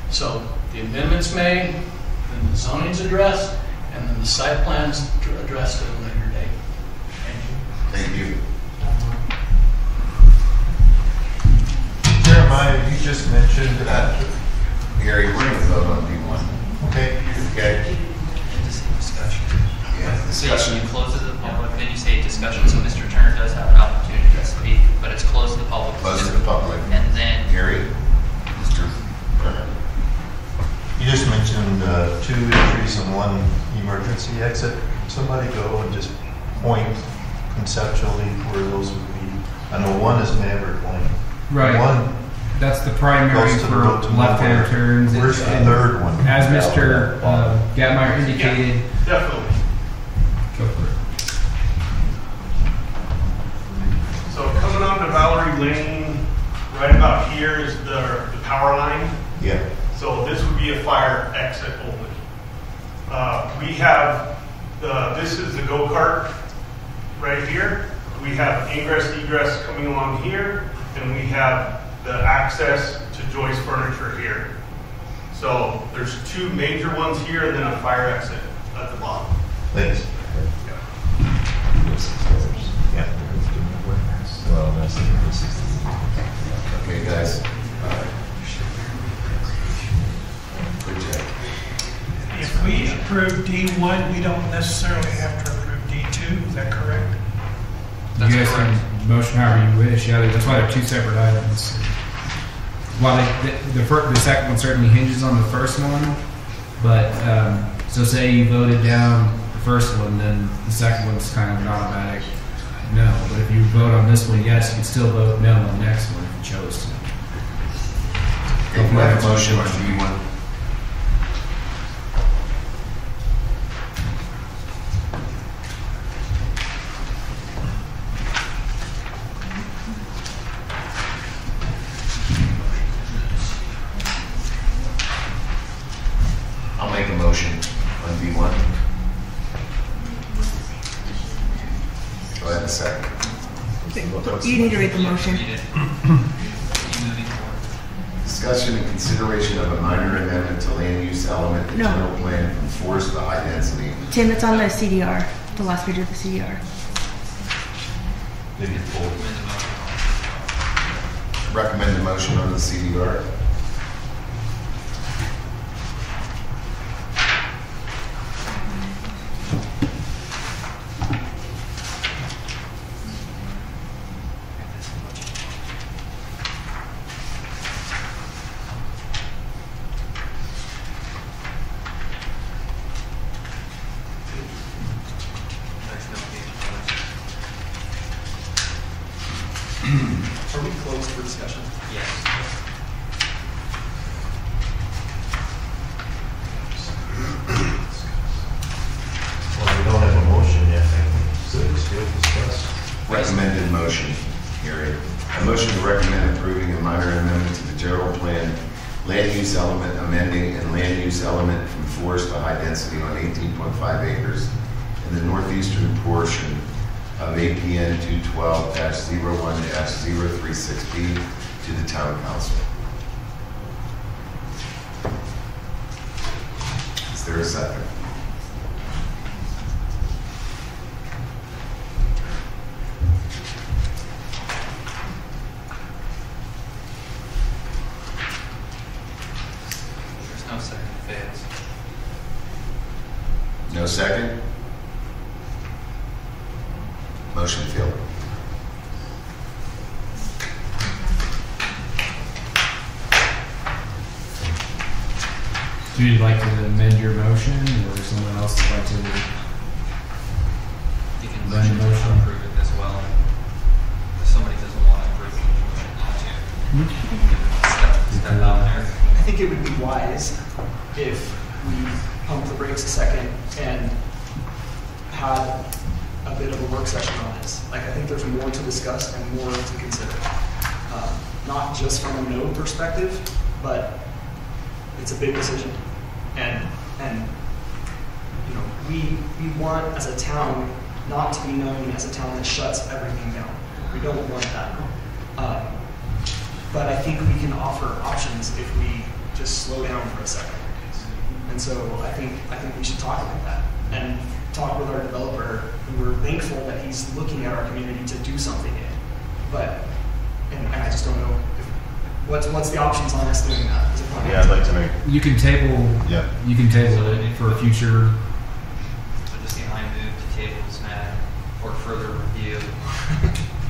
So the amendment's made, then the zoning's addressed, and then the site plan's addressed at a later date. Thank you. Jeremiah, you just mentioned that. Gary, we're going to vote on D1. Okay. Okay. Yeah, So you close it to the public, then you say discussion, so Mr. Turner does have an opportunity to speak, but it's closed to the public. Close to the public. And then Gary, Mr. Turner. You just mentioned 2 entries and 1 emergency exit. Somebody go and just point conceptually where those would be. I know 1 is Maverick Lane. Right. 1 That's the primary goes to the for road to left-hand nowhere. turns. Where's the 3rd one? As Mr. Gatmeyer indicated. Definitely. Go for it. So coming onto Valerie Lane, right about here is the power line. Yeah. So this would be a fire exit only. We have this is the go-kart right here. We have ingress, egress coming along here, and we have the access to Joyce Furniture here. So there's 2 major ones here, and then a fire exit at the bottom. Thanks. Yeah. Well, that's Okay, guys. Good job. If we approve D1, we don't necessarily have to approve D2, is that correct? You guys can motion however you wish. Yeah, that's why they're 2 separate items. While the second one certainly hinges on the first one, but so say you voted down the first one, then the second one's kind of an automatic no. But if you vote on this one, yes, you can still vote no on the next one if you chose to. Okay, we have a motion on D1. I'll make a motion on D1. Go ahead, a second. You need to read the motion. Discussion and consideration of a minor amendment to land use element in No. general plan to enforce the high density. Tim, it's on the CDR, the last page of the CDR. Recommend the motion on the CDR. Are we closed for discussion? Yes. Well, we don't have a motion yet. recommended motion area. A motion to recommend approving a minor amendment to the general plan, land use element amending and land use element from forest to high density on 18.5 acres in the northeastern portion of APN 212-01-036B to the town council. Is there a second? There's no second, fails. No second? Motion failed. Do you like to amend your motion, or someone else would like to You can amend the motion to motion? approve it as well. If somebody doesn't want to approve it, you can step out there. I think it would be wise if we pump the brakes a second and had a bit of a work session on this. Like, I think there's more to discuss and more to consider. Not just from a no perspective, but it's a big decision. And you know, we want as a town not to be known as a town that shuts everything down. We don't want that. But I think we can offer options if we just slow down for a second. And so I think we should talk about that and talk with our developer. And we're thankful that he's looking at our community to do something in it. But and I just don't know if, what's the options on us doing that. Is it fine? Yeah, I'd like to make. You can table. Yeah. You can table it for a future. So just I move to table this matter for further review.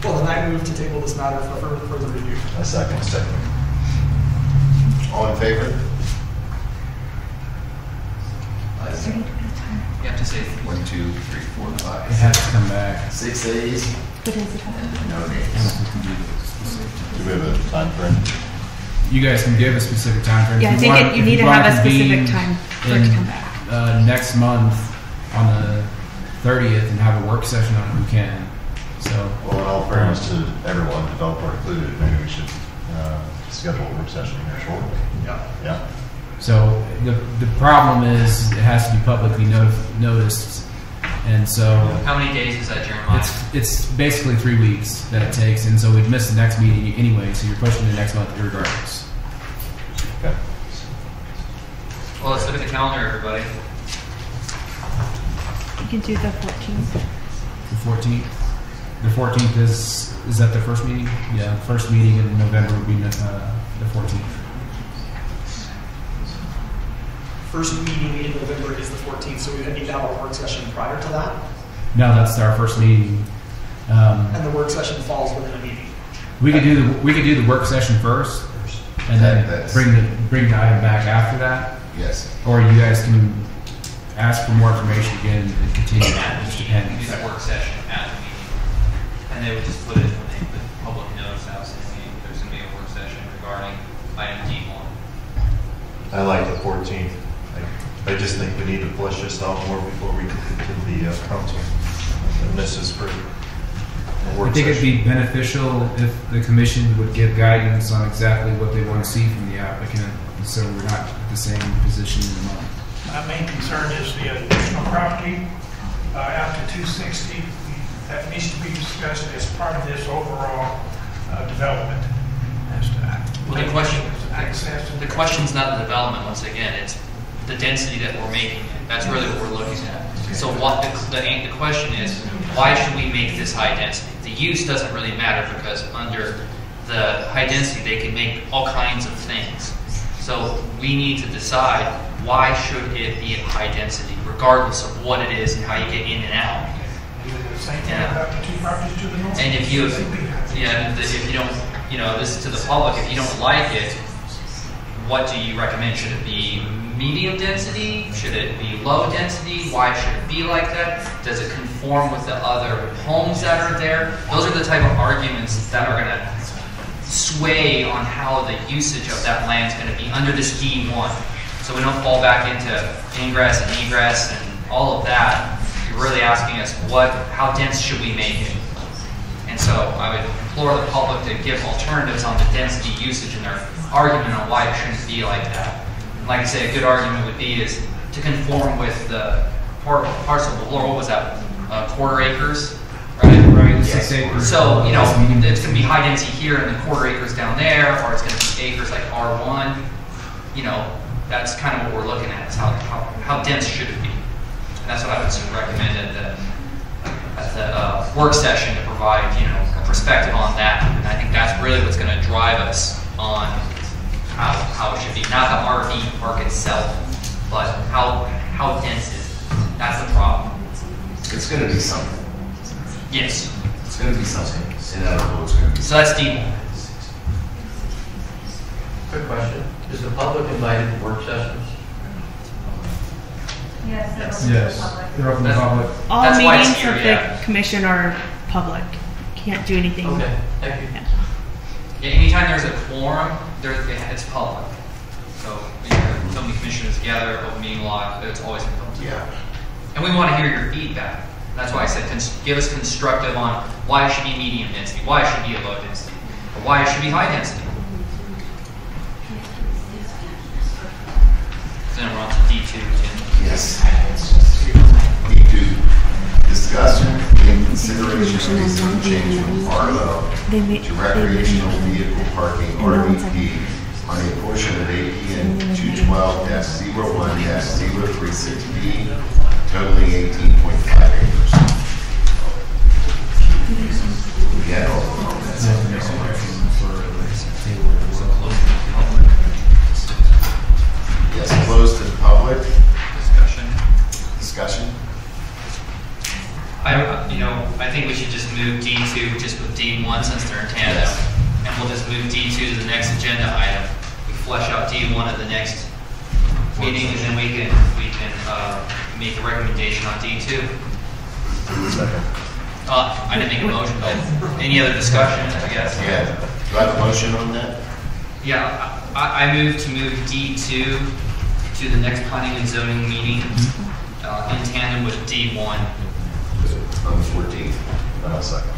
Well, then I move to table this matter for further review. A second. All in favor? You have to say 1, 2, 3, 4, 5. It has to come back. 6 A's. No nays. Do we have a time frame? You guys can give a specific time frame. Yeah, If I think want- you if need to want have a specific convene time for it to in, come back. Next month on the 30th and have a work session on it, we can. So. Well, in all fairness to everyone, developer included, maybe we should schedule a work session here shortly. Yeah. Yeah. So the problem is it has to be publicly noticed, and so How many days is that, Jeremiah? it's basically 3 weeks that it takes, and so we'd miss the next meeting anyway. So you're pushing the next month regardless. Okay. Well, let's look at the calendar, everybody. You can do the 14th. The 14th. The 14th is that the first meeting? Yeah, the first meeting in November would be the 14th. First meeting in November is the 14th, so we need to have our work session prior to that. No, that's our first meeting. And the work session falls within a meeting. We could do the work session first, and then bring the item back after that. Yes. Or you guys can ask for more information again and continue. It just We depends. do that work session at the meeting. And they would just put it when they put public notice out saying there's going to be a work session regarding item D1. I like the 14th. I just think we need to flesh this out more before we get to the council. And this is for a I work think it'd session. be beneficial if the commission would give guidance on exactly what they want to see from the applicant, so we're not at the same position in the month. My main concern is the additional property out to 260. That needs to be discussed as part of this overall development. As to Well, the question's not the development, once again, it's the density that we're making. That's really what we're looking at. So what the question is, why should we make this high density? The use doesn't really matter because under the high density, they can make all kinds of things. So we need to decide why should it be at high density, regardless of what it is and how you get in and out. Same thing about the 2 properties to the north. And if you, if you don't, this is to the public, if you don't like it, what do you recommend? Should it be medium density? Should it be low density? Why should it be like that? Does it conform with the other homes that are there? Those are the type of arguments that are going to sway on how the usage of that land is going to be under this D1. So we don't fall back into ingress and egress and all of that. You're really asking us how dense should we make it? And so I would implore the public to give alternatives on the density usage in their argument on why it shouldn't be like that. And like I say, a good argument would be is to conform with the parcel below, what was that, quarter acres? Right, 6 acres. So, you know, it's going to be high density here and then quarter acres down there, or it's going to be acres like R1. You know, that's kind of what we're looking at, is how dense should it be. And that's what I would recommend at the work session, to provide, you know, a perspective on that. And I think that's really what's going to drive us on how it should be. Not the RV park itself, but how dense is it. That's the problem. It's going to be something. Yes. It's going to be something. Inevitable, it's going to be. So that's D1. Quick question. Is the public invited to work sessions? Yes. They're open to the public. All That's why it's meetings here, of yeah. the commission are public. Can't do anything. Okay, thank you. Yeah, anytime there's a quorum, it's public. So when you have so many commissioners together, open meeting law, it's always been public. Yeah. And we want to hear your feedback. That's why I said give us constructive on why it should be medium density, why it should be a low density, or why it should be high density. Then we're on to D2, Tim. Yes. D2. Discussion and consideration of a zone change from RLO to recreational vehicle parking RVP on a portion of APN 212-01-036B, totaling 18.5 acres. We had all of Yes, closed to the public. Discussion. I think we should just move D2 just with D1 since they're in tandem. Yes. And we'll just move D2 to the next agenda item. We flesh out D1 at the next meeting, and then we can make a recommendation on D2. I didn't make a motion, but any other discussion, I guess? Yeah. Do I have a motion on that? Yeah, I move to move D2 to the next planning and zoning meeting in tandem with D1. On the 14th. I'll second.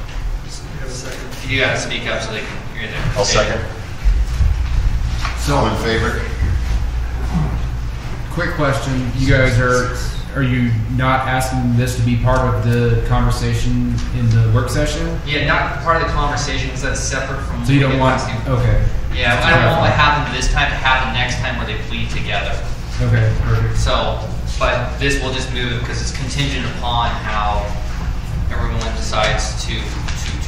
You have to speak up so they can hear there. I'll second. All in favor? Quick question, you guys are you not asking this to be part of the conversation in the work session? Yeah, not part of the conversation because that's separate from. So you don't want, okay. Yeah, I don't want what happened this time to happen next time where they bleed together. Okay, perfect. So, but this will just move because it's contingent upon how everyone decides to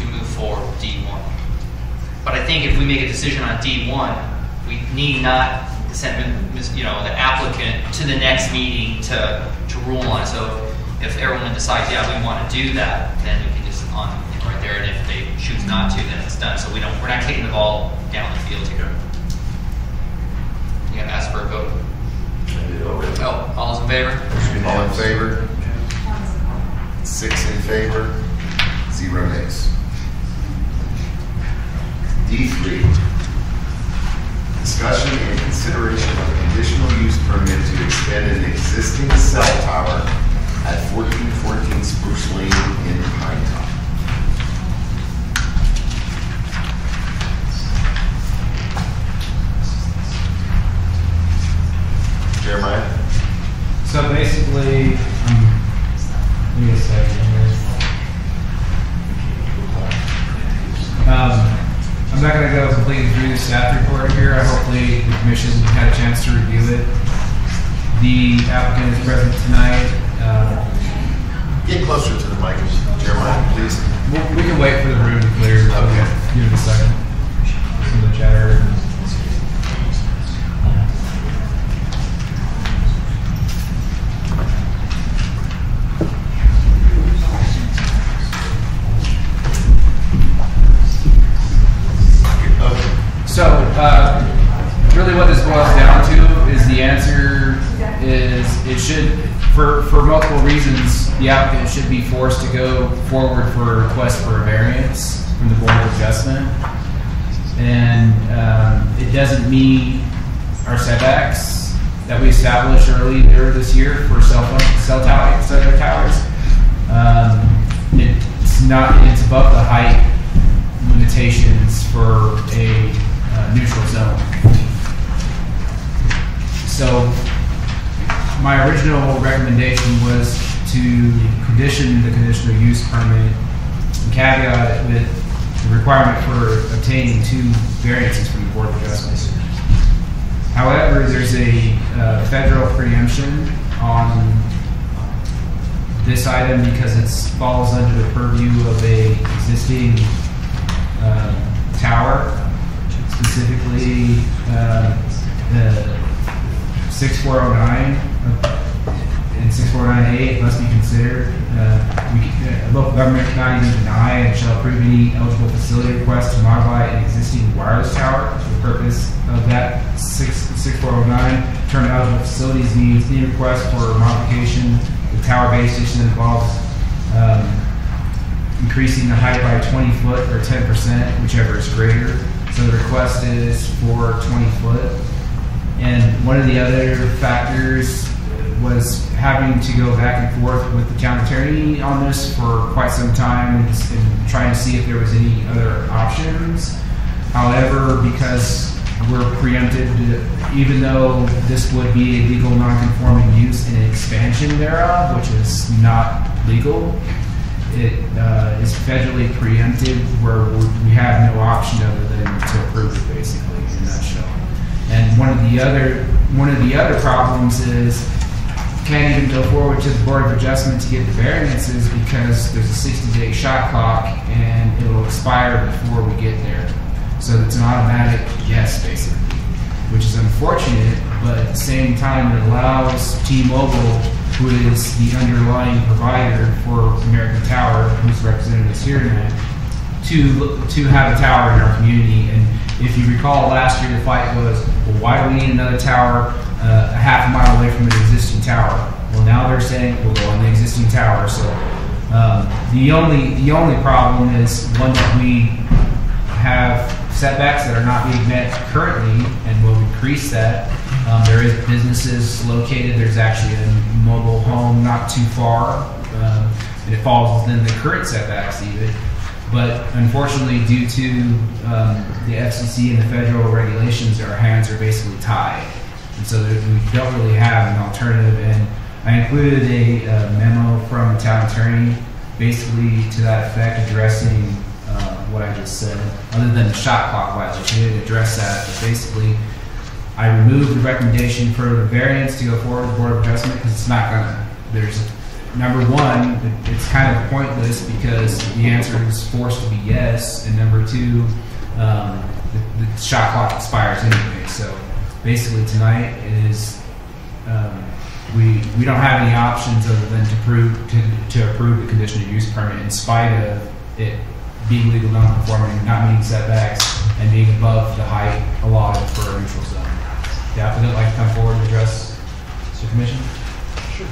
move forward with D1. But I think if we make a decision on D1, we need not send the applicant to the next meeting to rule on it. So if everyone decides, yeah, we want to do that, then we can just on right there. And if they choose not to, then it's done. So we're not kicking the ball down the field here. You gotta ask for a vote. Oh, all those in favor? All in favor? 6 in favor, 0 nays. D3, discussion and consideration of a conditional use permit to extend an existing cell tower at 1414 Spruce Lane in Pinetop. Jeremiah? So basically, give me a second here. I'm not going to go completely through the staff report here. Hopefully the commission had a chance to review it. The applicant is present tonight. Get closer to the mic, Jeremiah, please. We can wait for the room to clear. Okay. Give it a second. Some of the chatter. So, really what this boils down to is the answer is it should, for multiple reasons, the applicant should be forced to go forward for a request for a variance from the Board of Adjustment. And it doesn't meet our setbacks that we established earlier this year for cell towers. It's above the height limitations for a neutral zone. So my original recommendation was to condition the conditional use permit and caveat it with the requirement for obtaining 2 variances from the Board of Adjustment. However, there's a federal preemption on this item because it falls under the purview of a existing tower, specifically 6409 and 6498 must be considered. Local government cannot even deny and shall approve any eligible facility request to modify an existing wireless tower for the purpose of that 6409. Term eligible facilities means any request for modification of the tower base station involves increasing the height by 20 foot or 10%, whichever is greater. So the request is for 20 foot. And one of the other factors was having to go back and forth with the town attorney on this for quite some time and trying to see if there was any other options. However, because we're preempted, even though this would be a legal non-conforming use and an expansion thereof, which is not legal, it is federally preempted where we have no option other than to approve it, basically, in a nutshell. And one of the other problems is can't even go forward to the Board of Adjustment to get the variances because there's a 60-day shot clock and it will expire before we get there. So it's an automatic yes, basically, which is unfortunate, but at the same time it allows T-Mobile, who is the underlying provider for American Tower, who's represented us here tonight, to have a tower in our community. And if you recall, last year the fight was, well, why do we need another tower a half a mile away from an existing tower? Well, now they're saying we'll go on the existing tower. So the only problem is one that we have setbacks that are not being met currently, and will increase that. There is businesses located. There's actually a mobile home not too far, and it falls within the current setbacks even. But unfortunately, due to the FCC and the federal regulations, our hands are basically tied. And so we don't really have an alternative. And I included a memo from the town attorney, basically to that effect, addressing what I just said. Other than the shot clock violation, he didn't address that. But basically, I removed the recommendation for the variance to go forward with the Board of Adjustment because it's not gonna. Number one, it's kind of pointless because the answer is forced to be yes, and number two, the shot clock expires anyway. So basically tonight is we don't have any options other than to approve the conditional use permit in spite of it being legal non-conforming, not meeting setbacks, and being above the height allotted for a neutral zone. The applicant would like to come forward and address the commission? Sure.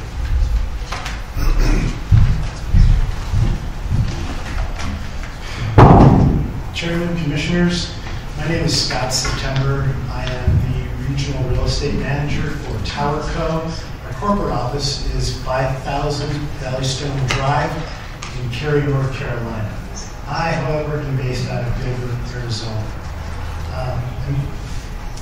Chairman, Commissioners, my name is Scott September. I am the Regional Real Estate Manager for Tower Co. Our corporate office is 5000 Valley-Stone Drive in Cary, North Carolina. I, however, am based out of Denver, Arizona.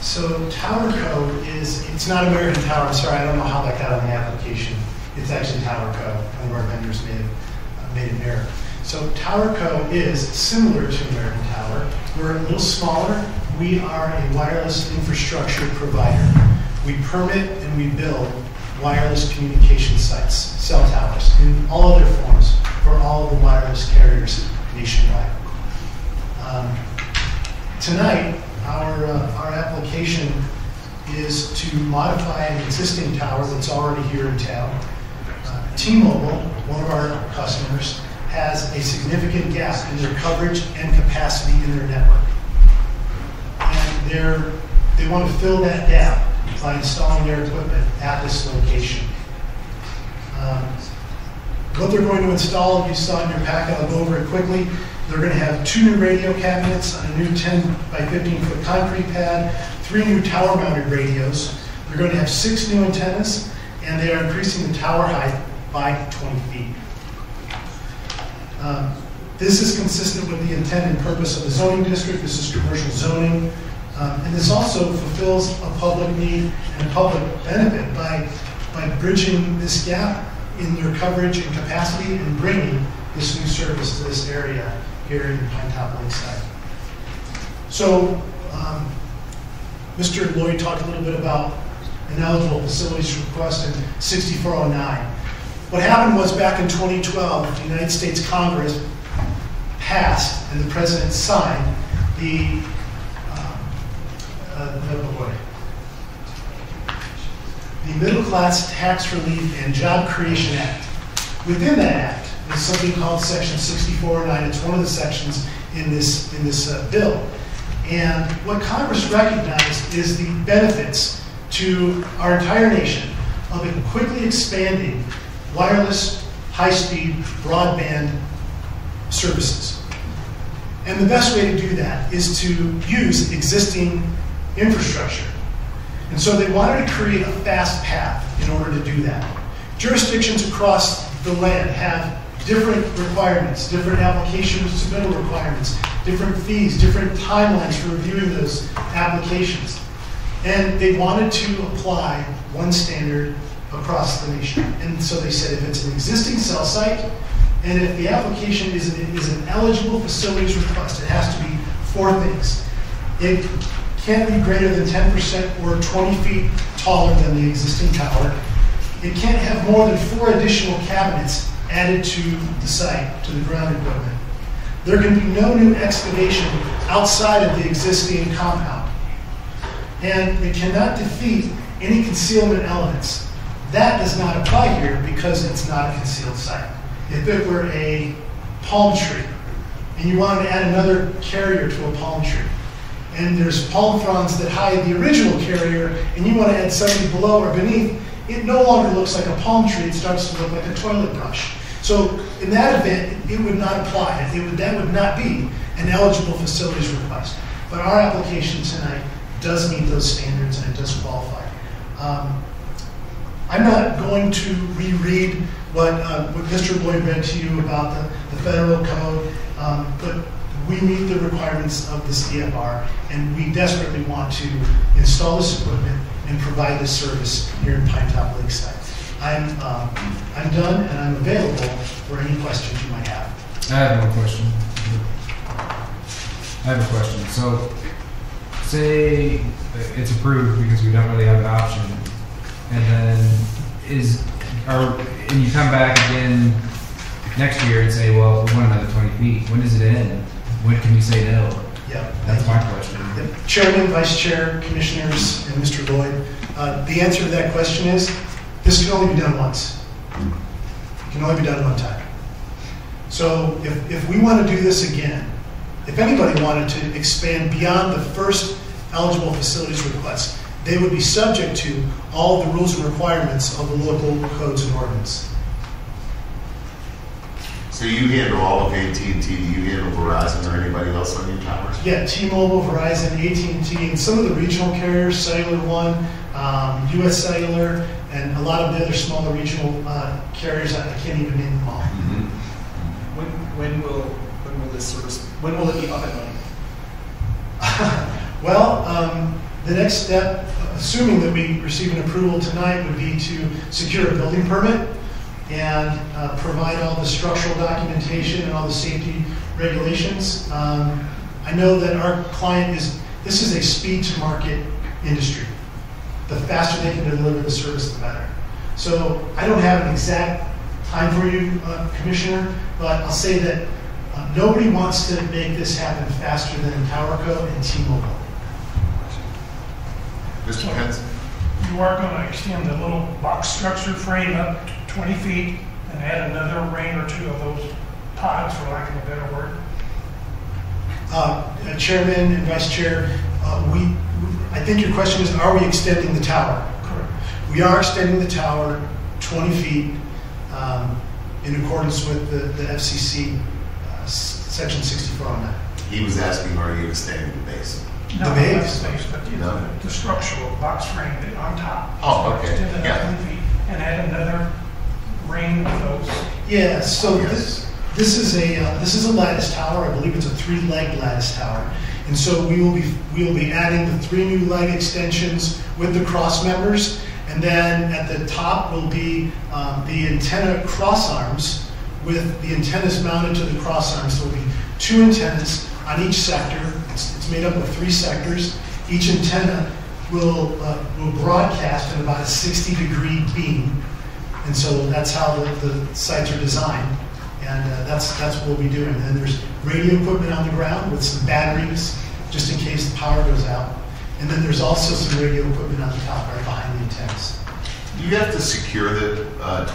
So Tower Co. it's not American Tower. I'm sorry, I don't know how that got on the application. It's actually Tower Co. One of our vendors made an error. So Tower Co. is similar to American Tower. We're a little smaller. We are a wireless infrastructure provider. We permit and we build wireless communication sites, cell towers, in all other forms for all of the wireless carriers nationwide. Tonight, our application is to modify an existing tower that's already here in town. T-Mobile, one of our customers, has a significant gap in their coverage and capacity in their network. And they want to fill that gap by installing their equipment at this location. What they're going to install, if you saw in your packet, I'll go over it quickly. They're going to have 2 new radio cabinets on a new 10 by 15 foot concrete pad, 3 new tower mounted radios. They're going to have 6 new antennas, and they are increasing the tower height by 20 feet. This is consistent with the intent and purpose of the zoning district. This is commercial zoning. And this also fulfills a public need and a public benefit by bridging this gap in your coverage and capacity and bringing this new service to this area here in Pinetop-Lakeside. So, Mr. Lloyd talked a little bit about an eligible facilities request in 6409. What happened was back in 2012, the United States Congress passed and the President signed the Middle Class Tax Relief and Job Creation Act. Within that act is something called Section 6409. It's one of the sections in this bill. And what Congress recognized is the benefits to our entire nation of a quickly expanding wireless, high-speed, broadband services. And the best way to do that is to use existing infrastructure. And so they wanted to create a fast path in order to do that. Jurisdictions across the land have different requirements, different application submittal requirements, different fees, different timelines for reviewing those applications. And they wanted to apply one standard across the nation. And so they said if it's an existing cell site, and if the application is an eligible facilities request, it has to be 4 things. It can't be greater than 10% or 20 feet taller than the existing tower. It can't have more than 4 additional cabinets added to the site, to the ground equipment. There can be no new excavation outside of the existing compound. And it cannot defeat any concealment elements. That does not apply here because it's not a concealed site. If it were a palm tree, and you wanted to add another carrier to a palm tree, and there's palm fronds that hide the original carrier, and you want to add something below or beneath, it no longer looks like a palm tree, it starts to look like a toilet brush. So in that event, it would not apply. That would not be an eligible facilities request. But our application tonight does meet those standards and it does qualify. I'm not going to reread what Mr. Lloyd read to you about the federal code, but we meet the requirements of this DFR, and we desperately want to install this equipment and provide this service here in Pinetop-Lakeside. I'm done, and I'm available for any questions you might have. I have one question. I have a question. So, say it's approved because we don't really have an option, and then and you come back again next year and say, well, we want another 20 feet. When does it end? When can you say no? Yeah, that's my question. Chairman, Vice Chair, Commissioners, and Mr. Lloyd, the answer to that question is this can only be done once. It can only be done one time. So if we want to do this again, if anybody wanted to expand beyond the first eligible facilities request, they would be subject to all the rules and requirements of the local codes and ordinance. So you handle all of AT&T, do you handle Verizon or anybody else on your towers? Yeah, T-Mobile, Verizon, AT&T, and some of the regional carriers, Cellular One, US Cellular, and a lot of the other smaller regional carriers, I can't even name them all. Mm-hmm. When will this service, when will it be up and running? Well, the next step, assuming that we receive an approval tonight, would be to secure a building permit and provide all the structural documentation and all the safety regulations. I know that our client this is a speed to market industry. The faster they can deliver the service, the better. So I don't have an exact time for you, Commissioner, but I'll say that nobody wants to make this happen faster than TowerCo and T-Mobile. Mr. Pence? You are going to extend the little box structure frame up 20 feet and add another ring or two of those pods, for lack of a better word? Chairman and Vice Chair, I think your question is, are we extending the tower? Correct. We are extending the tower 20 feet in accordance with the FCC Section 6409. He was asking, are you extending the base? No, the base? Not the base, but the structural box frame on top. Oh, okay. Extend it 20 feet and add another ring of those. Yeah, so yes. this is a lattice tower. I believe it's a 3-leg lattice tower. And so we will be adding the 3 new leg extensions with the cross members. And then at the top will be the antenna cross arms with the antennas mounted to the cross arms. So there will be 2 antennas on each sector. It's made up of 3 sectors. Each antenna will broadcast at about a 60-degree beam. And so that's how the sites are designed. And that's what we'll be doing. And then there's radio equipment on the ground with some batteries, just in case the power goes out. And then there's also some radio equipment on the top right behind the antennas. Do you have to secure the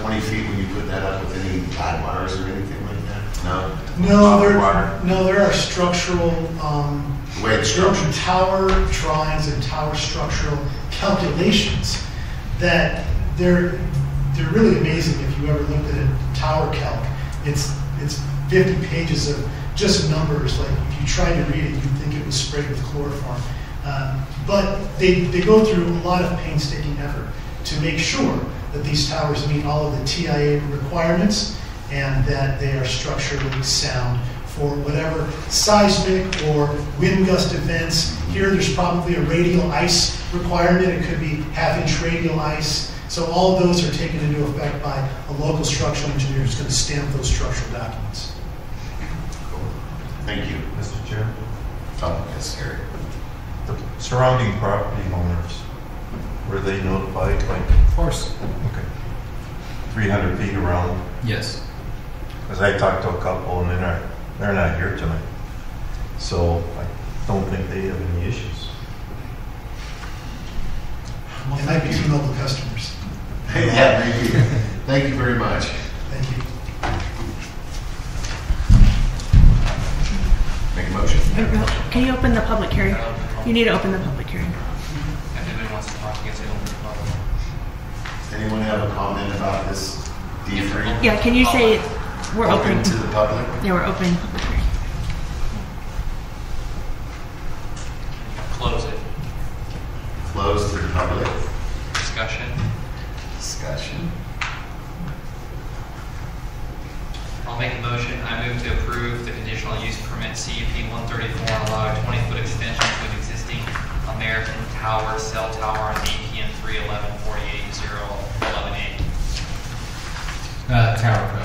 20 feet when you put that up with any guide wires or anything like that? No? There are structural, tower drawings and tower structural calculations that they're really amazing if you ever looked at a tower calc. It's 50 pages of just numbers. Like if you tried to read it, you'd think it was sprayed with chloroform. But they go through a lot of painstaking effort to make sure that these towers meet all of the TIA requirements and that they are structurally sound for whatever seismic or wind gust events. Here there's probably a radial ice requirement. It could be half-inch radial ice. So all of those are taken into effect by a local structural engineer who's going to stamp those structural documents. Thank you. Mr. Chair? Oh, yes, Gary. The surrounding property owners, were they notified? Of course. Okay. 300 feet around? Yes. Because I talked to a couple and they're not here tonight. So I don't think they have any issues. It might be T-Mobile customers. Yeah, thank you. Thank you very much. Thank you. Make a motion. Can you open the public hearing? You need to open the public hearing. If anybody wants to talk, you can say open the public. Does anyone have a comment about this D3? Yeah, can you say we're open? Open to the public? Yeah, we're open public hearing. Close it. Close to the public. Discussion. I'll make a motion. I move to approve the conditional use permit CUP 134 and allow a 20-foot extension to an existing American Tower cell tower on APN 311 48 011A. Tower Co.